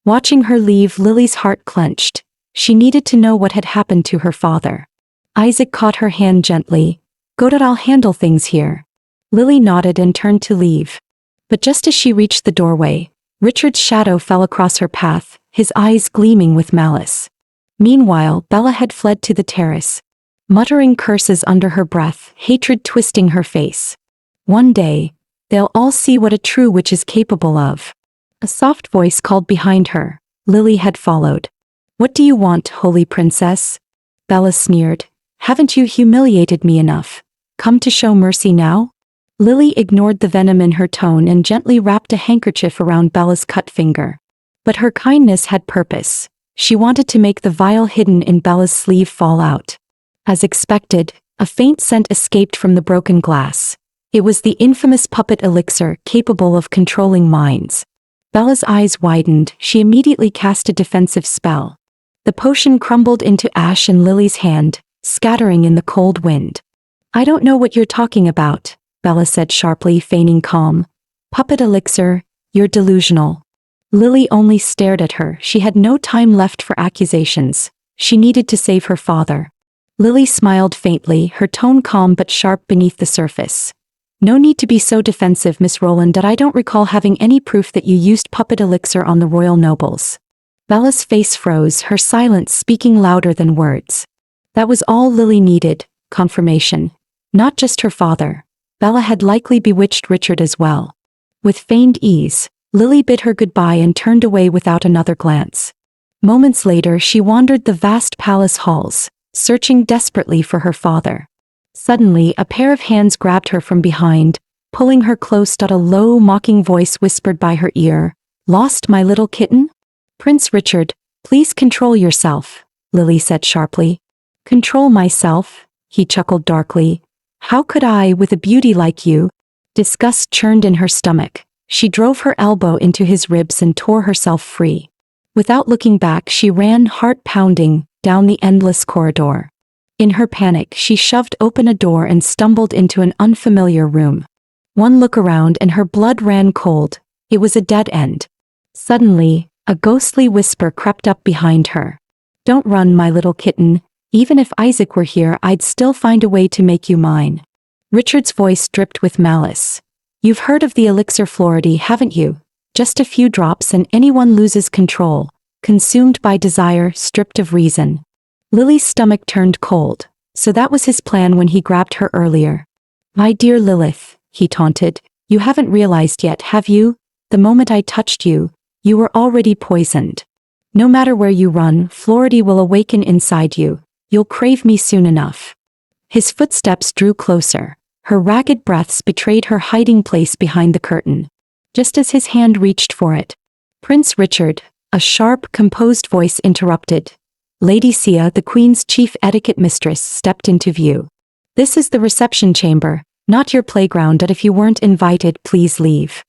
Watching her leave, Lily's heart clenched. She needed to know what had happened to her father. Isaac caught her hand gently. "Go, I'll handle things here." Lily nodded and turned to leave. But just as she reached the doorway, Richard's shadow fell across her path, his eyes gleaming with malice. Meanwhile, Bella had fled to the terrace, muttering curses under her breath, hatred twisting her face. One day, they'll all see what a true witch is capable of. A soft voice called behind her. Lily had followed. "What do you want, holy princess?" Bella sneered. "Haven't you humiliated me enough? Come to show mercy now?" Lily ignored the venom in her tone and gently wrapped a handkerchief around Bella's cut finger. But her kindness had purpose. She wanted to make the vial hidden in Bella's sleeve fall out. As expected, a faint scent escaped from the broken glass. It was the infamous puppet elixir, capable of controlling minds. Bella's eyes widened, she immediately cast a defensive spell. The potion crumbled into ash in Lily's hand, scattering in the cold wind. "I don't know what you're talking about," Bella said sharply, feigning calm. Puppet elixir, you're delusional. Lily only stared at her. She had no time left for accusations. She needed to save her father. Lily smiled faintly, her tone calm but sharp beneath the surface. No need to be so defensive, Miss Rowland, that I don't recall having any proof that you used puppet elixir on the royal nobles. Bella's face froze, her silence speaking louder than words. That was all Lily needed, confirmation. Not just her father. Bella had likely bewitched Richard as well. With feigned ease, Lily bid her goodbye and turned away without another glance. Moments later she wandered the vast palace halls, searching desperately for her father. Suddenly a pair of hands grabbed her from behind, pulling her close. A low, mocking voice whispered by her ear, "Lost my little kitten?" "Prince Richard, please control yourself," Lily said sharply. "Control myself?" He chuckled darkly. "How could I, with a beauty like you?" Disgust churned in her stomach. She drove her elbow into his ribs and tore herself free. Without looking back she ran, heart pounding, down the endless corridor. In her panic she shoved open a door and stumbled into an unfamiliar room. One look around and her blood ran cold. It was a dead end. Suddenly, a ghostly whisper crept up behind her. "Don't run, my little kitten. Even if Isaac were here, I'd still find a way to make you mine." Richard's voice dripped with malice. "You've heard of the elixir Floridi, haven't you? Just a few drops and anyone loses control, consumed by desire, stripped of reason." Lily's stomach turned cold. So that was his plan when he grabbed her earlier. "My dear Lilith," he taunted, "you haven't realized yet, have you? The moment I touched you, you were already poisoned. No matter where you run, Floridi will awaken inside you. You'll crave me soon enough." His footsteps drew closer. Her ragged breaths betrayed her hiding place behind the curtain. Just as his hand reached for it, "Prince Richard," a sharp, composed voice interrupted. Lady Sia, the Queen's chief etiquette mistress, stepped into view. "This is the reception chamber, not your playground, but if you weren't invited, please leave."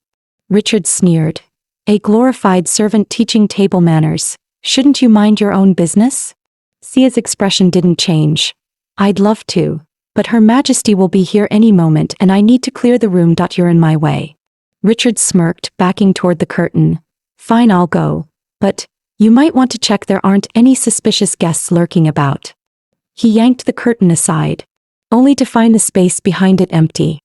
Richard sneered. "A glorified servant teaching table manners. Shouldn't you mind your own business?" Sia's expression didn't change. "I'd love to, but Her Majesty will be here any moment and I need to clear the room. You're in my way." Richard smirked, backing toward the curtain. "Fine, I'll go. But you might want to check there aren't any suspicious guests lurking about." He yanked the curtain aside, only to find the space behind it empty.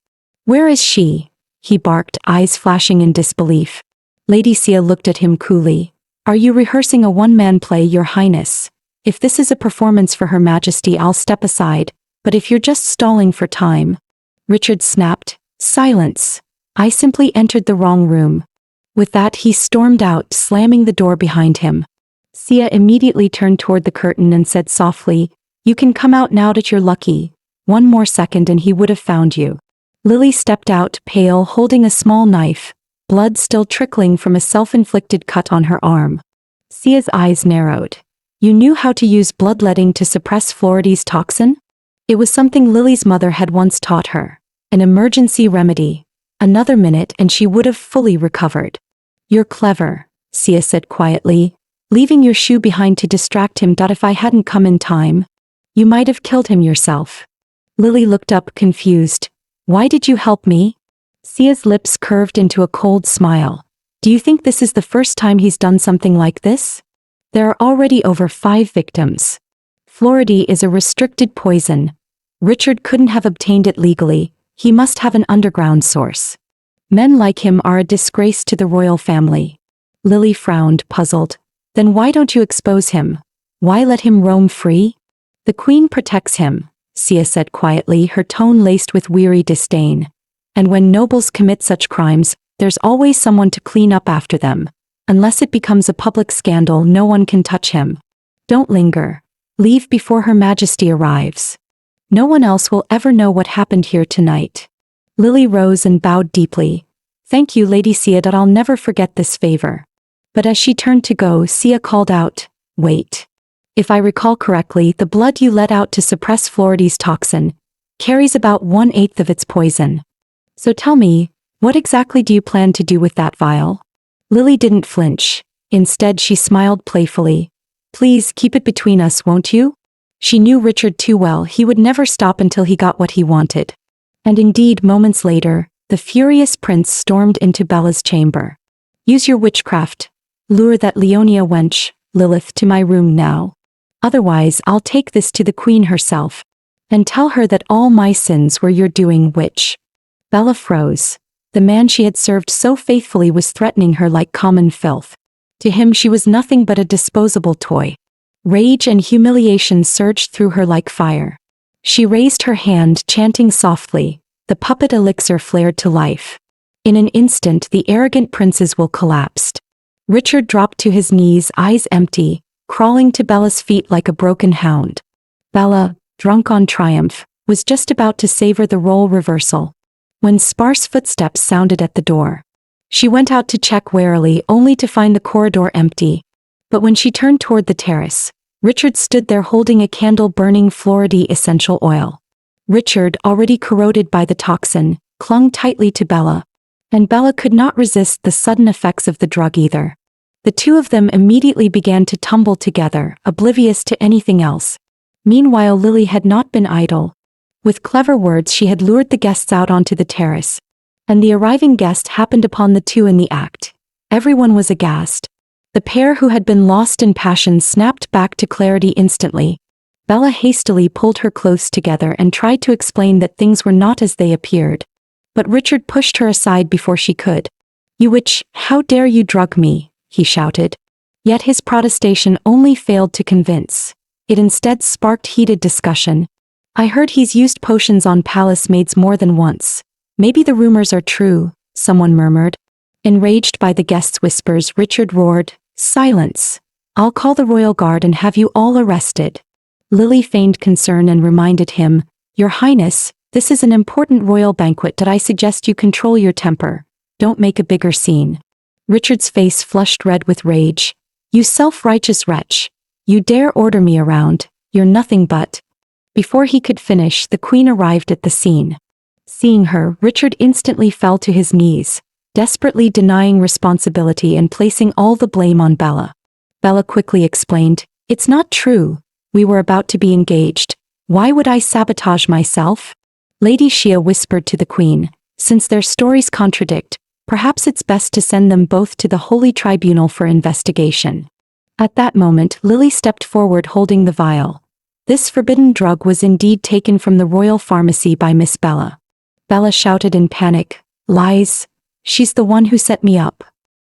"Where is she?" he barked, eyes flashing in disbelief. Lady Sia looked at him coolly. "Are you rehearsing a one-man play, Your Highness? If this is a performance for Her Majesty, I'll step aside, but if you're just stalling for time..." Richard snapped, "Silence. I simply entered the wrong room." With that he stormed out, slamming the door behind him. Sia immediately turned toward the curtain and said softly, "You can come out now that you're lucky. One more second and he would have found you." Lily stepped out, pale, holding a small knife, blood still trickling from a self-inflicted cut on her arm. Sia's eyes narrowed. "You knew how to use bloodletting to suppress Floridi's toxin?" It was something Lily's mother had once taught her. An emergency remedy. Another minute and she would have fully recovered. "You're clever," Sia said quietly, "leaving your shoe behind to distract him. If I hadn't come in time, you might have killed him yourself." Lily looked up, confused. "Why did you help me?" Sia's lips curved into a cold smile. "Do you think this is the first time he's done something like this? There are already over 5 victims. Floridi is a restricted poison. Richard couldn't have obtained it legally. He must have an underground source. Men like him are a disgrace to the royal family." Lily frowned, puzzled. "Then why don't you expose him? Why let him roam free?" "The Queen protects him," Sia said quietly, her tone laced with weary disdain. "And when nobles commit such crimes, there's always someone to clean up after them. Unless it becomes a public scandal, no one can touch him. Don't linger. Leave before Her Majesty arrives. No one else will ever know what happened here tonight." Lily rose and bowed deeply. "Thank you, Lady Sia, that I'll never forget this favor." But as she turned to go, Sia called out, "Wait. If I recall correctly, the blood you let out to suppress Floridi's toxin carries about 1/8 of its poison. So tell me, what exactly do you plan to do with that vial?" Lily didn't flinch. Instead she smiled playfully. "Please keep it between us, won't you?" She knew Richard too well. He would never stop until he got what he wanted. And indeed, moments later, the furious prince stormed into Bella's chamber. Use your witchcraft. Lure that Leonia wench, Lilith, to my room now. Otherwise, I'll take this to the queen herself. And tell her that all my sins were your doing, witch. Bella froze. The man she had served so faithfully was threatening her like common filth. To him she was nothing but a disposable toy. Rage and humiliation surged through her like fire. She raised her hand, chanting softly. The puppet elixir flared to life. In an instant the arrogant prince's will collapsed. Richard dropped to his knees, eyes empty, crawling to Bella's feet like a broken hound. Bella, drunk on triumph, was just about to savor the role reversal, when sparse footsteps sounded at the door. She went out to check warily, only to find the corridor empty. But when she turned toward the terrace, Richard stood there holding a candle burning Florida essential oil. Richard, already corroded by the toxin, clung tightly to Bella. And Bella could not resist the sudden effects of the drug either. The two of them immediately began to tumble together, oblivious to anything else. Meanwhile, Lily had not been idle. With clever words she had lured the guests out onto the terrace. And the arriving guest happened upon the two in the act. Everyone was aghast. The pair who had been lost in passion snapped back to clarity instantly. Bella hastily pulled her close together and tried to explain that things were not as they appeared. But Richard pushed her aside before she could. "You witch, how dare you drug me?" he shouted. Yet his protestation only failed to convince. It instead sparked heated discussion. "I heard he's used potions on palace maids more than once. Maybe the rumors are true," someone murmured. Enraged by the guests' whispers, Richard roared, "Silence! I'll call the royal guard and have you all arrested." Lily feigned concern and reminded him, "Your Highness, this is an important royal banquet that I suggest you control your temper. Don't make a bigger scene." Richard's face flushed red with rage. "You self-righteous wretch. You dare order me around, you're nothing but—" Before he could finish, the queen arrived at the scene. Seeing her, Richard instantly fell to his knees, desperately denying responsibility and placing all the blame on Bella. Bella quickly explained, "It's not true. We were about to be engaged. Why would I sabotage myself?" Lady Shia whispered to the queen, "Since their stories contradict, perhaps it's best to send them both to the Holy Tribunal for investigation." At that moment, Lily stepped forward holding the vial. This forbidden drug was indeed taken from the royal pharmacy by Miss Bella. Bella shouted in panic, "Lies! She's the one who set me up."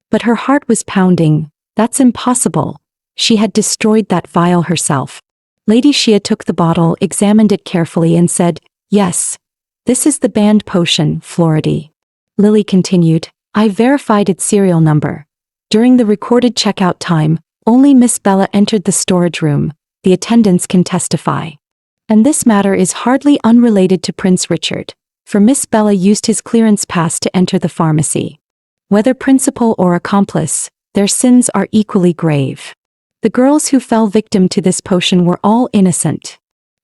But her heart was pounding. That's impossible. She had destroyed that vial herself. Lady Shia took the bottle, examined it carefully and said, "Yes. This is the banned potion, Florida." Lily continued, "I verified its serial number. During the recorded checkout time, only Miss Bella entered the storage room. The attendants can testify. And this matter is hardly unrelated to Prince Richard, for Miss Bella used his clearance pass to enter the pharmacy. Whether principal or accomplice, their sins are equally grave. The girls who fell victim to this potion were all innocent.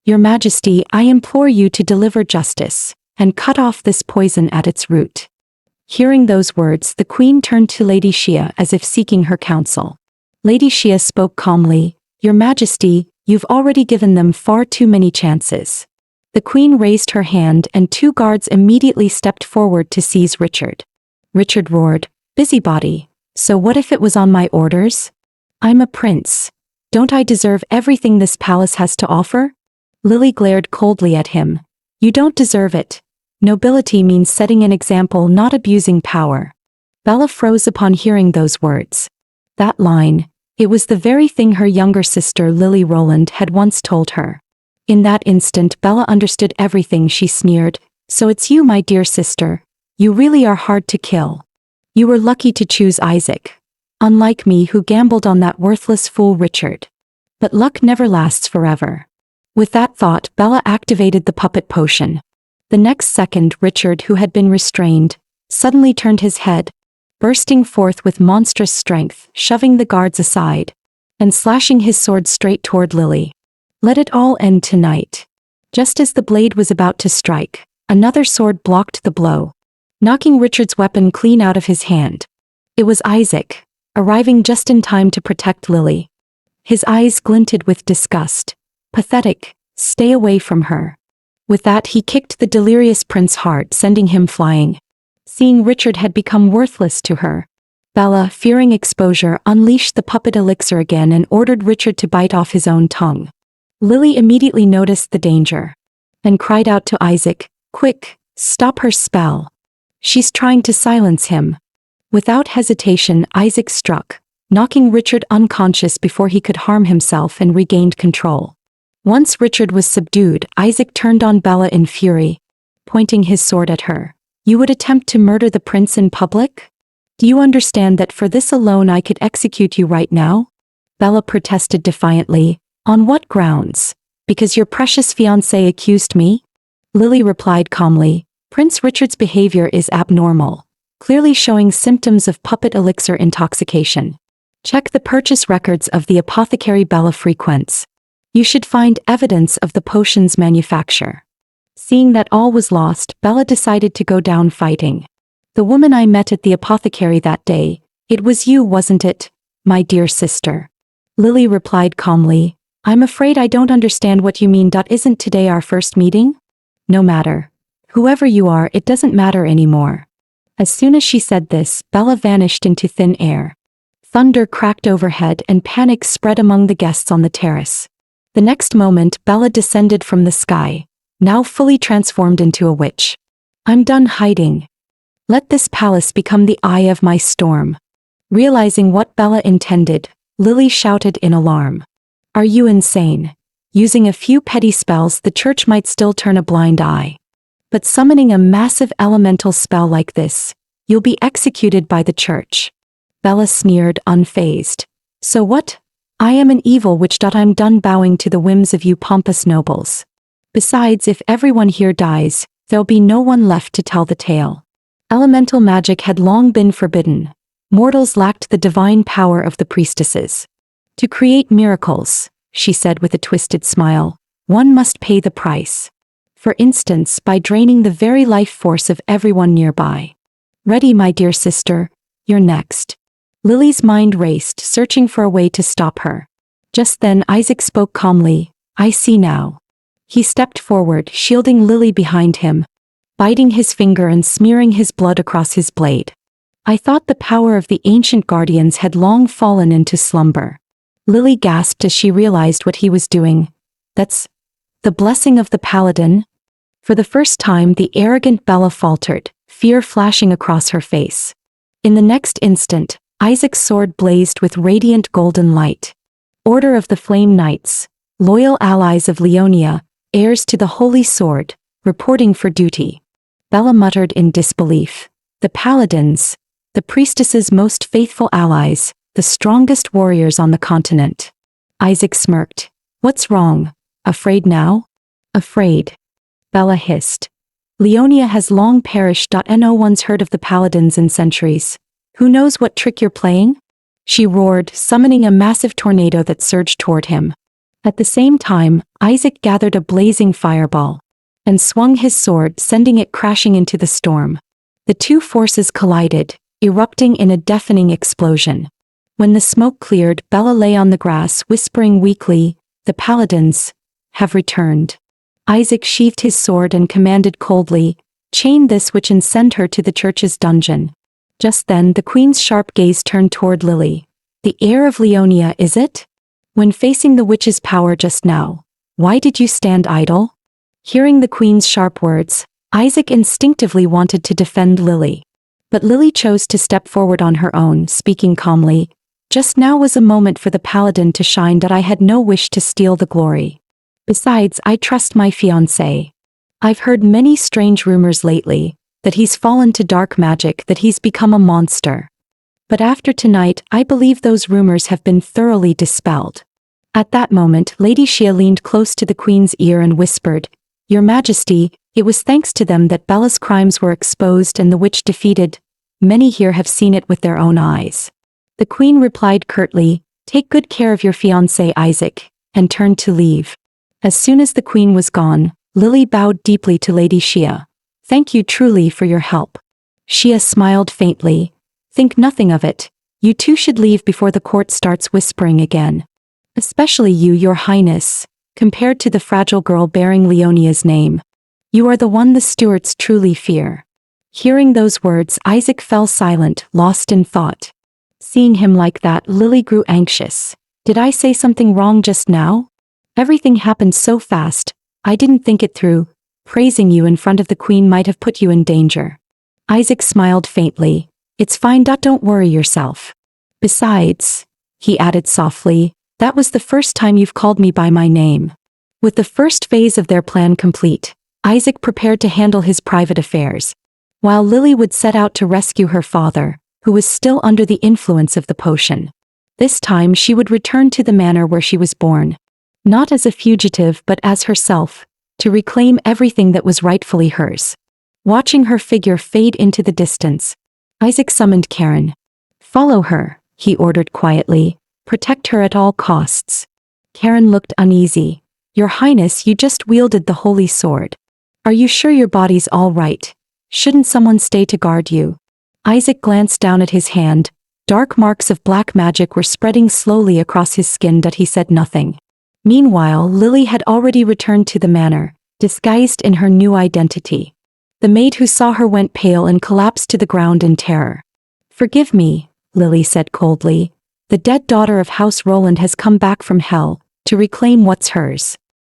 Your Majesty, I implore you to deliver justice, and cut off this poison at its root." Hearing those words, the queen turned to Lady Shia as if seeking her counsel. Lady Shia spoke calmly, "Your Majesty, you've already given them far too many chances." The queen raised her hand and two guards immediately stepped forward to seize Richard. Richard roared, "Busybody, so what if it was on my orders? I'm a prince. Don't I deserve everything this palace has to offer?" Lily glared coldly at him. "You don't deserve it. Nobility means setting an example, not abusing power." Bella froze upon hearing those words. That line, it was the very thing her younger sister Lily Rowland had once told her. In that instant Bella understood everything. She sneered, "So it's you, my dear sister. You really are hard to kill. You were lucky to choose Isaac. Unlike me, who gambled on that worthless fool Richard. But luck never lasts forever." With that thought, Bella activated the puppet potion. The next second, Richard, who had been restrained, suddenly turned his head, bursting forth with monstrous strength, shoving the guards aside, and slashing his sword straight toward Lily. Let it all end tonight. Just as the blade was about to strike, another sword blocked the blow, knocking Richard's weapon clean out of his hand. It was Isaac, arriving just in time to protect Lily. His eyes glinted with disgust. "Pathetic, stay away from her." With that he kicked the delirious prince hard, sending him flying. Seeing Richard had become worthless to her, Bella, fearing exposure, unleashed the puppet elixir again and ordered Richard to bite off his own tongue. Lily immediately noticed the danger and cried out to Isaac, "Quick, stop her spell. She's trying to silence him." Without hesitation, Isaac struck, knocking Richard unconscious before he could harm himself, and regained control. Once Richard was subdued, Isaac turned on Bella in fury, pointing his sword at her. "You would attempt to murder the prince in public? Do you understand that for this alone I could execute you right now?" Bella protested defiantly. "On what grounds? Because your precious fiancé accused me?" Lily replied calmly, "Prince Richard's behavior is abnormal, clearly showing symptoms of puppet elixir intoxication. Check the purchase records of the apothecary Bella frequents. You should find evidence of the potion's manufacture." Seeing that all was lost, Bella decided to go down fighting. "The woman I met at the apothecary that day, it was you, wasn't it, my dear sister?" Lily replied calmly, "I'm afraid I don't understand what you mean. Isn't today our first meeting?" "No matter. Whoever you are, it doesn't matter anymore." As soon as she said this, Bella vanished into thin air. Thunder cracked overhead and panic spread among the guests on the terrace. The next moment, Bella descended from the sky, now fully transformed into a witch. "I'm done hiding. Let this palace become the eye of my storm." Realizing what Bella intended, Lily shouted in alarm, "Are you insane? Using a few petty spells, the church might still turn a blind eye. But summoning a massive elemental spell like this, you'll be executed by the church." Bella sneered, unfazed. "So what? I am an evil witch. I'm done bowing to the whims of you pompous nobles. Besides, if everyone here dies, there'll be no one left to tell the tale." Elemental magic had long been forbidden. Mortals lacked the divine power of the priestesses. "To create miracles," she said with a twisted smile, "one must pay the price. For instance, by draining the very life force of everyone nearby." "Ready, my dear sister, you're next." Lily's mind raced, searching for a way to stop her. Just then Isaac spoke calmly, "I see now." He stepped forward, shielding Lily behind him, biting his finger and smearing his blood across his blade. "I thought the power of the ancient guardians had long fallen into slumber." Lily gasped as she realized what he was doing. "That's the blessing of the paladin?" For the first time, the arrogant Bella faltered, fear flashing across her face. In the next instant, Isaac's sword blazed with radiant golden light. "Order of the Flame Knights, loyal allies of Leonia, heirs to the Holy Sword, reporting for duty." Bella muttered in disbelief. "The paladins, the priestess's most faithful allies, the strongest warriors on the continent." Isaac smirked. "What's wrong? Afraid now?" "Afraid?" Bella hissed. "Leonia has long perished. No one's heard of the paladins in centuries. Who knows what trick you're playing?" She roared, summoning a massive tornado that surged toward him. At the same time, Isaac gathered a blazing fireball and swung his sword, sending it crashing into the storm. The two forces collided, erupting in a deafening explosion. When the smoke cleared, Bella lay on the grass, whispering weakly, "The paladins have returned." Isaac sheathed his sword and commanded coldly, "Chain this witch and send her to the church's dungeon." Just then the queen's sharp gaze turned toward Lily. "The heir of Leonia, is it? When facing the witch's power just now, why did you stand idle?" Hearing the queen's sharp words, Isaac instinctively wanted to defend Lily. But Lily chose to step forward on her own, speaking calmly, "Just now was a moment for the paladin to shine. I had no wish to steal the glory. Besides, I trust my fiancé. I've heard many strange rumors lately, that he's fallen to dark magic, that he's become a monster. But after tonight, I believe those rumors have been thoroughly dispelled." At that moment, Lady Shia leaned close to the queen's ear and whispered, "Your Majesty, it was thanks to them that Bella's crimes were exposed and the witch defeated. Many here have seen it with their own eyes." The queen replied curtly, "Take good care of your fiancé, Isaac," and turned to leave. As soon as the queen was gone, Lily bowed deeply to Lady Shia. "Thank you truly for your help." Shia smiled faintly. "Think nothing of it. You two should leave before the court starts whispering again. Especially you, your highness, compared to the fragile girl bearing Leonia's name. You are the one the Stuarts truly fear." Hearing those words, Isaac fell silent, lost in thought. Seeing him like that, Lily grew anxious. "Did I say something wrong just now? Everything happened so fast, I didn't think it through. Praising you in front of the Queen might have put you in danger." Isaac smiled faintly. "It's fine, don't worry yourself. Besides," he added softly, "that was the first time you've called me by my name." With the first phase of their plan complete, Isaac prepared to handle his private affairs, while Lily would set out to rescue her father, who was still under the influence of the potion. This time she would return to the manor where she was born, not as a fugitive but as herself, to reclaim everything that was rightfully hers. Watching her figure fade into the distance, Isaac summoned Karen. "Follow her," he ordered quietly. "Protect her at all costs." Karen looked uneasy. "Your Highness, you just wielded the holy sword. Are you sure your body's all right? Shouldn't someone stay to guard you?" Isaac glanced down at his hand. Dark marks of black magic were spreading slowly across his skin, but he said nothing. Meanwhile, Lily had already returned to the manor, disguised in her new identity. The maid who saw her went pale and collapsed to the ground in terror. "Forgive me," Lily said coldly. "The dead daughter of House Roland has come back from hell, to reclaim what's hers."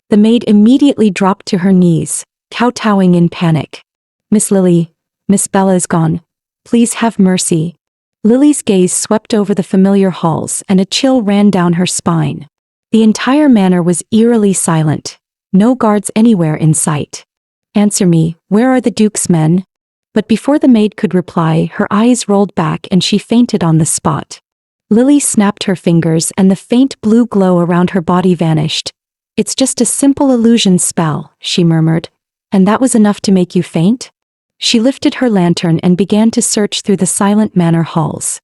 The maid immediately dropped to her knees, kowtowing in panic. "Miss Lily, Miss Bella is gone. Please have mercy." Lily's gaze swept over the familiar halls and a chill ran down her spine. The entire manor was eerily silent. No guards anywhere in sight. "Answer me, where are the Duke's men?" But before the maid could reply, her eyes rolled back and she fainted on the spot. Lily snapped her fingers and the faint blue glow around her body vanished. "It's just a simple illusion spell," she murmured. "And that was enough to make you faint?" She lifted her lantern and began to search through the silent manor halls.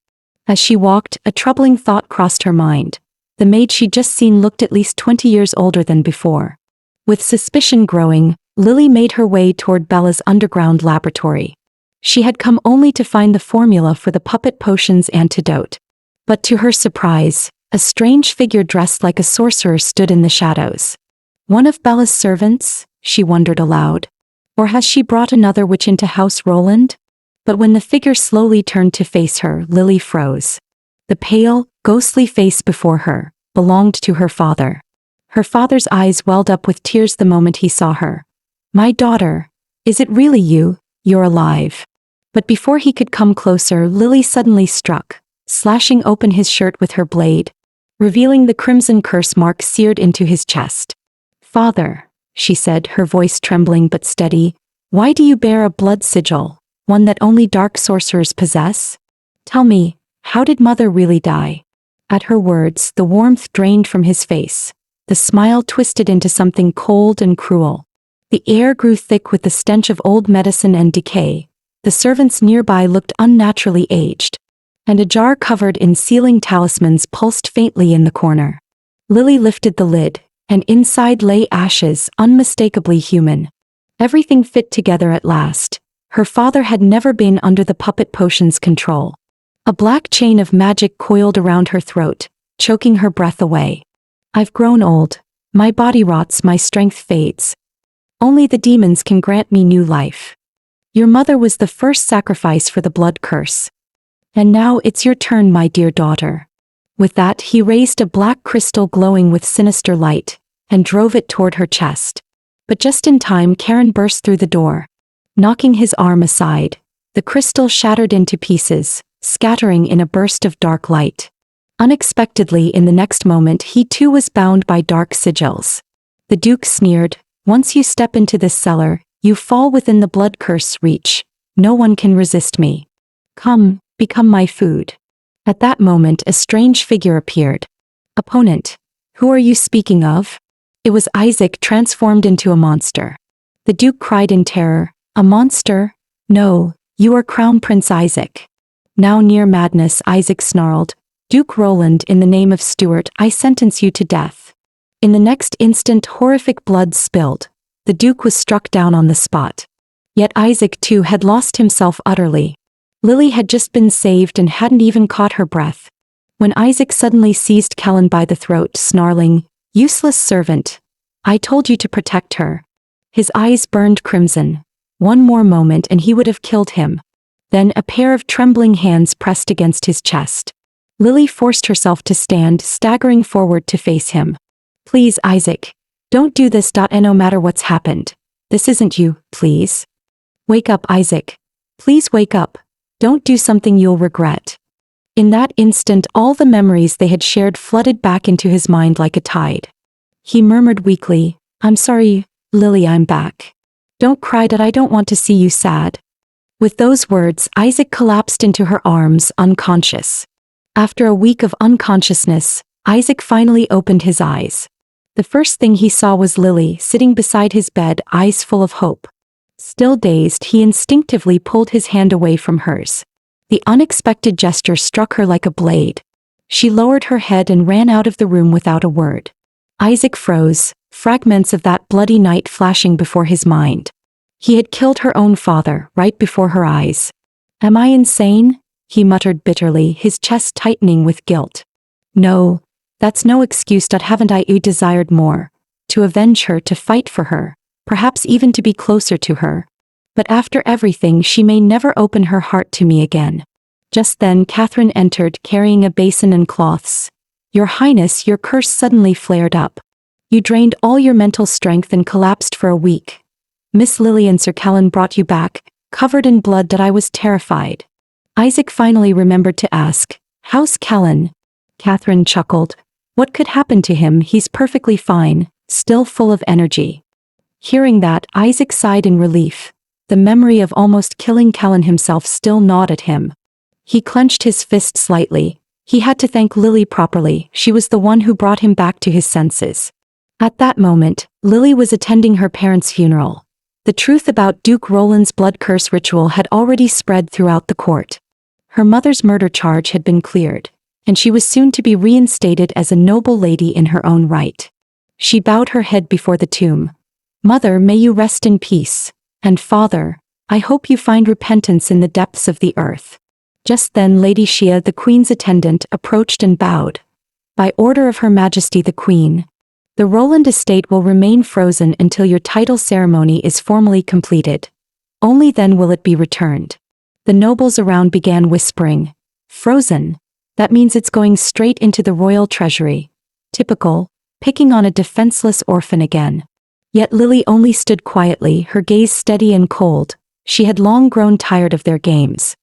As she walked, a troubling thought crossed her mind. The maid she'd just seen looked at least 20 years older than before. With suspicion growing, Lily made her way toward Bella's underground laboratory. She had come only to find the formula for the puppet potion's antidote. But to her surprise, a strange figure dressed like a sorcerer stood in the shadows. One of Bella's servants, she wondered aloud. Or has she brought another witch into House Roland? But when the figure slowly turned to face her, Lily froze. The pale, ghostly face before her belonged to her father. Her father's eyes welled up with tears the moment he saw her. "My daughter, is it really you? You're alive." But before he could come closer, Lily suddenly struck, slashing open his shirt with her blade, revealing the crimson curse mark seared into his chest. "Father," she said, her voice trembling but steady, "why do you bear a blood sigil, one that only dark sorcerers possess? Tell me, how did Mother really die?" At her words, the warmth drained from his face. The smile twisted into something cold and cruel. The air grew thick with the stench of old medicine and decay. The servants nearby looked unnaturally aged, and a jar covered in sealing talismans pulsed faintly in the corner. Lily lifted the lid, and inside lay ashes, unmistakably human. Everything fit together at last. Her father had never been under the puppet potion's control. A black chain of magic coiled around her throat, choking her breath away. "I've grown old. My body rots, my strength fades. Only the demons can grant me new life. Your mother was the first sacrifice for the blood curse. And now it's your turn, my dear daughter." With that, he raised a black crystal glowing with sinister light, and drove it toward her chest. But just in time, Karen burst through the door. Knocking his arm aside, the crystal shattered into pieces, scattering in a burst of dark light. Unexpectedly, in the next moment, he too was bound by dark sigils. The Duke sneered, "Once you step into this cellar, you fall within the blood curse reach. No one can resist me. Come, become my food." At that moment, a strange figure appeared. "Opponent, who are you speaking of?" It was Isaac, transformed into a monster. The Duke cried in terror, "A monster? No, you are Crown Prince Isaac." Now near madness, Isaac snarled, "Duke Roland, in the name of Stuart, I sentence you to death." In the next instant, horrific blood spilled. The Duke was struck down on the spot. Yet Isaac too had lost himself utterly. Lily had just been saved and hadn't even caught her breath, when Isaac suddenly seized Kellen by the throat, snarling, "Useless servant! I told you to protect her. His eyes burned crimson. One more moment and he would have killed him. Then a pair of trembling hands pressed against his chest. Lily forced herself to stand, staggering forward to face him. Please, Isaac. Don't do this. No matter what's happened. This isn't you, please. Wake up, Isaac. Please wake up. Don't do something you'll regret. In that instant, all the memories they had shared flooded back into his mind like a tide. He murmured weakly, I'm sorry, Lily, I'm back. Don't cry. I don't want to see you sad. With those words, Isaac collapsed into her arms, unconscious. After a week of unconsciousness, Isaac finally opened his eyes. The first thing he saw was Lily sitting beside his bed, eyes full of hope. Still dazed, he instinctively pulled his hand away from hers. The unexpected gesture struck her like a blade. She lowered her head and ran out of the room without a word. Isaac froze, fragments of that bloody night flashing before his mind. He had killed her own father, right before her eyes. Am I insane? He muttered bitterly, his chest tightening with guilt. No, that's no excuse. Haven't I desired more? To avenge her, to fight for her, perhaps even to be closer to her. But after everything, she may never open her heart to me again. Just then Catherine entered, carrying a basin and cloths. Your Highness, your curse suddenly flared up. You drained all your mental strength and collapsed for a week. Miss Lily and Sir Callan brought you back, covered in blood. I was terrified. Isaac finally remembered to ask, how's Callan? Catherine chuckled. What could happen to him? He's perfectly fine, still full of energy. Hearing that, Isaac sighed in relief. The memory of almost killing Callan himself still gnawed at him. He clenched his fist slightly. He had to thank Lily properly. She was the one who brought him back to his senses. At that moment, Lily was attending her parents' funeral. The truth about Duke Roland's blood curse ritual had already spread throughout the court. Her mother's murder charge had been cleared, and she was soon to be reinstated as a noble lady in her own right. She bowed her head before the tomb. Mother, may you rest in peace. And father, I hope you find repentance in the depths of the earth. Just then Lady Shia, the Queen's attendant, approached and bowed. By order of Her Majesty the Queen, the Roland estate will remain frozen until your title ceremony is formally completed. Only then will it be returned. The nobles around began whispering. Frozen? That means it's going straight into the royal treasury. Typical, picking on a defenseless orphan again. Yet Lily only stood quietly, her gaze steady and cold. She had long grown tired of their games.